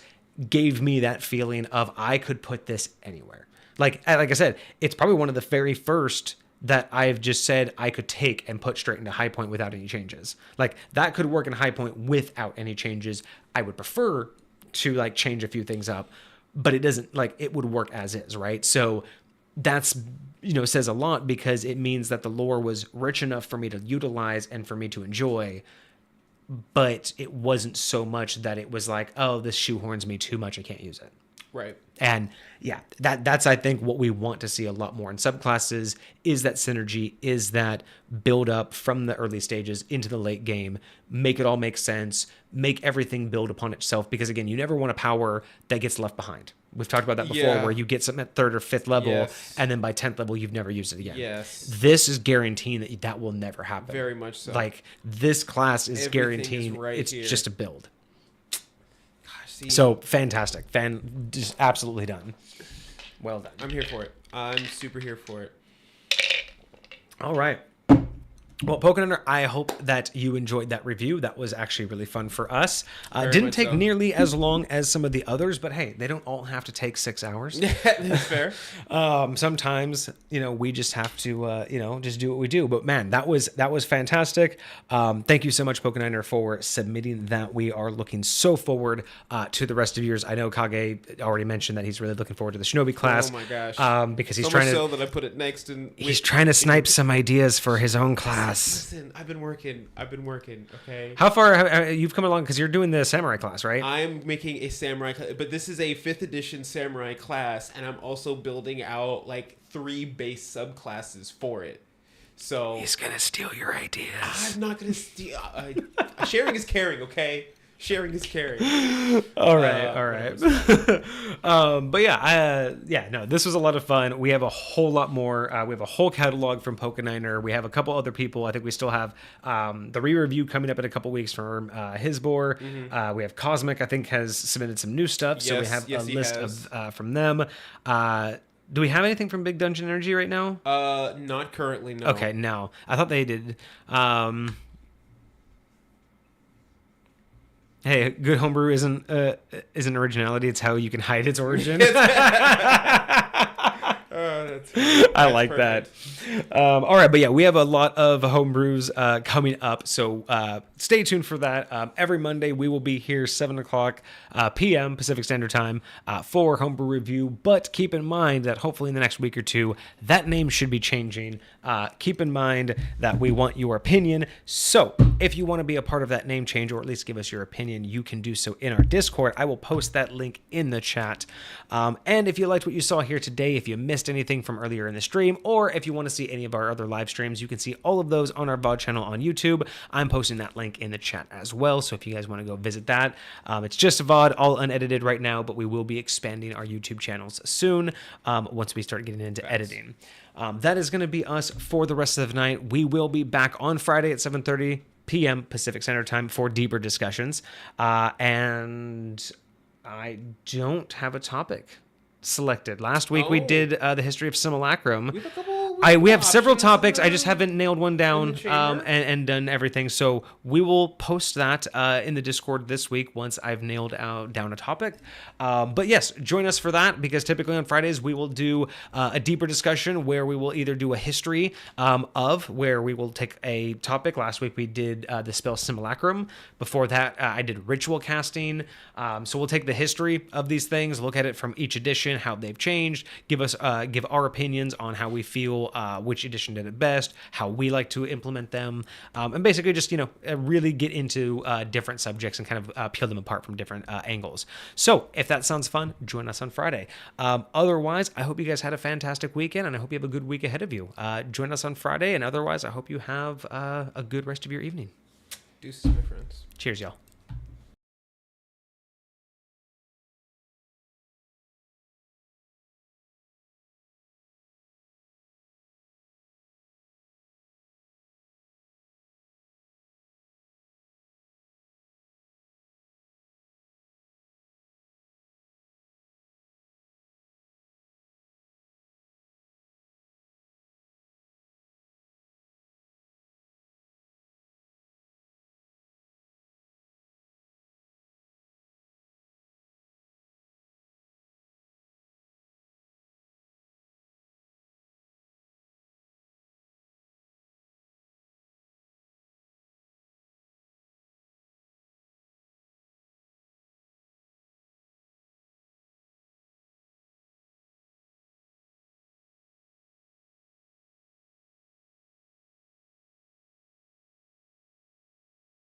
gave me, that feeling of I could put this anywhere. Like I said, it's probably one of the very first that I've just said I could take and put straight into High Point without any changes. Like, that could work in High Point without any changes. I would prefer to like change a few things up, but it doesn't, like, it would work as is, right? So that's, says a lot, because it means that the lore was rich enough for me to utilize and for me to enjoy, but it wasn't so much that it was like, oh, this shoehorns me too much, I can't use it. Right. And that's I think what we want to see a lot more in subclasses, is that synergy, is that build up from the early stages into the late game, make it all make sense, make everything build upon itself, because again, you never want a power that gets left behind. We've talked about that before, where you get something at 3rd or 5th level, and then by 10th level you've never used it again. This is guaranteeing that will never happen. Very much so. Like, this class is guaranteeing it's here. just a build. So fantastic. Just absolutely done. Well done. I'm here for it. I'm super here for it. All right. Well, Pokeniner, I hope that you enjoyed that review. That was actually really fun for us. Didn't take nearly as long as some of the others, but hey, they don't all have to take 6 hours. That's fair. Sometimes, we just have to, just do what we do. But man, that was fantastic. Thank you so much, Pokeniner, for submitting that. We are looking so forward to the rest of yours. I know Kage already mentioned that he's really looking forward to the Shinobi class. Oh my gosh. Because he's so trying much to. So that I put it next in. He's trying to snipe some ideas for his own class. Listen, I've been working, okay? How far you've come along? Because you're doing the samurai class, right? I'm making a samurai class, but this is a 5th edition samurai class, and I'm also building out like 3 base subclasses for it. So he's gonna steal your ideas. I'm not gonna steal. Sharing is caring, okay? Sharing is caring. All right. But no, this was a lot of fun. We have a whole lot more. We have a whole catalog from Pokeniner. We have a couple other people. I think we still have the re-review coming up in a couple weeks from Hisbor. We have Cosmic, I think, has submitted some new stuff. So we have a list of from them. Do we have anything from Big Dungeon Energy right now? Not currently, no. Okay, no. I thought they did. Hey, good homebrew isn't originality. It's how you can hide its origin. I like that. All right, but yeah, we have a lot of homebrews coming up, so stay tuned for that. Every Monday, we will be here 7 o'clock p.m. Pacific Standard Time for homebrew review, but keep in mind that hopefully in the next week or two, that name should be changing. Keep in mind that we want your opinion, so if you want to be a part of that name change, or at least give us your opinion, you can do so in our Discord. I will post that link in the chat. And if you liked what you saw here today, if you missed anything from earlier in the stream, or if you want to see any of our other live streams, you can see all of those on our VOD channel on YouTube. I'm posting that link in the chat as well, so if you guys want to go visit that. It's just a VOD, all unedited right now, but we will be expanding our YouTube channels soon once we start getting into editing. That is going to be us for the rest of the night. We will be back on Friday at 7:30 p.m. Pacific Standard Time for deeper discussions. And I don't have a topic selected. Last week we did the history of Simulacrum. We have several topics. I just haven't nailed one down and done everything. So we will post that in the Discord this week once I've nailed down a topic. But yes, join us for that, because typically on Fridays we will do a deeper discussion where we will either do a history where we will take a topic. Last week we did the spell Simulacrum. Before that I did ritual casting. So we'll take the history of these things, look at it from each edition, how they've changed, give our opinions on how we feel which edition did it best, how we like to implement them, and basically just really get into different subjects and kind of peel them apart from different angles. So if that sounds fun, join us on Friday. Otherwise, I hope you guys had a fantastic weekend, and I hope you have a good week ahead of you. Join us on Friday, and otherwise I hope you have a good rest of your evening. Deuces, my friends. Cheers, y'all.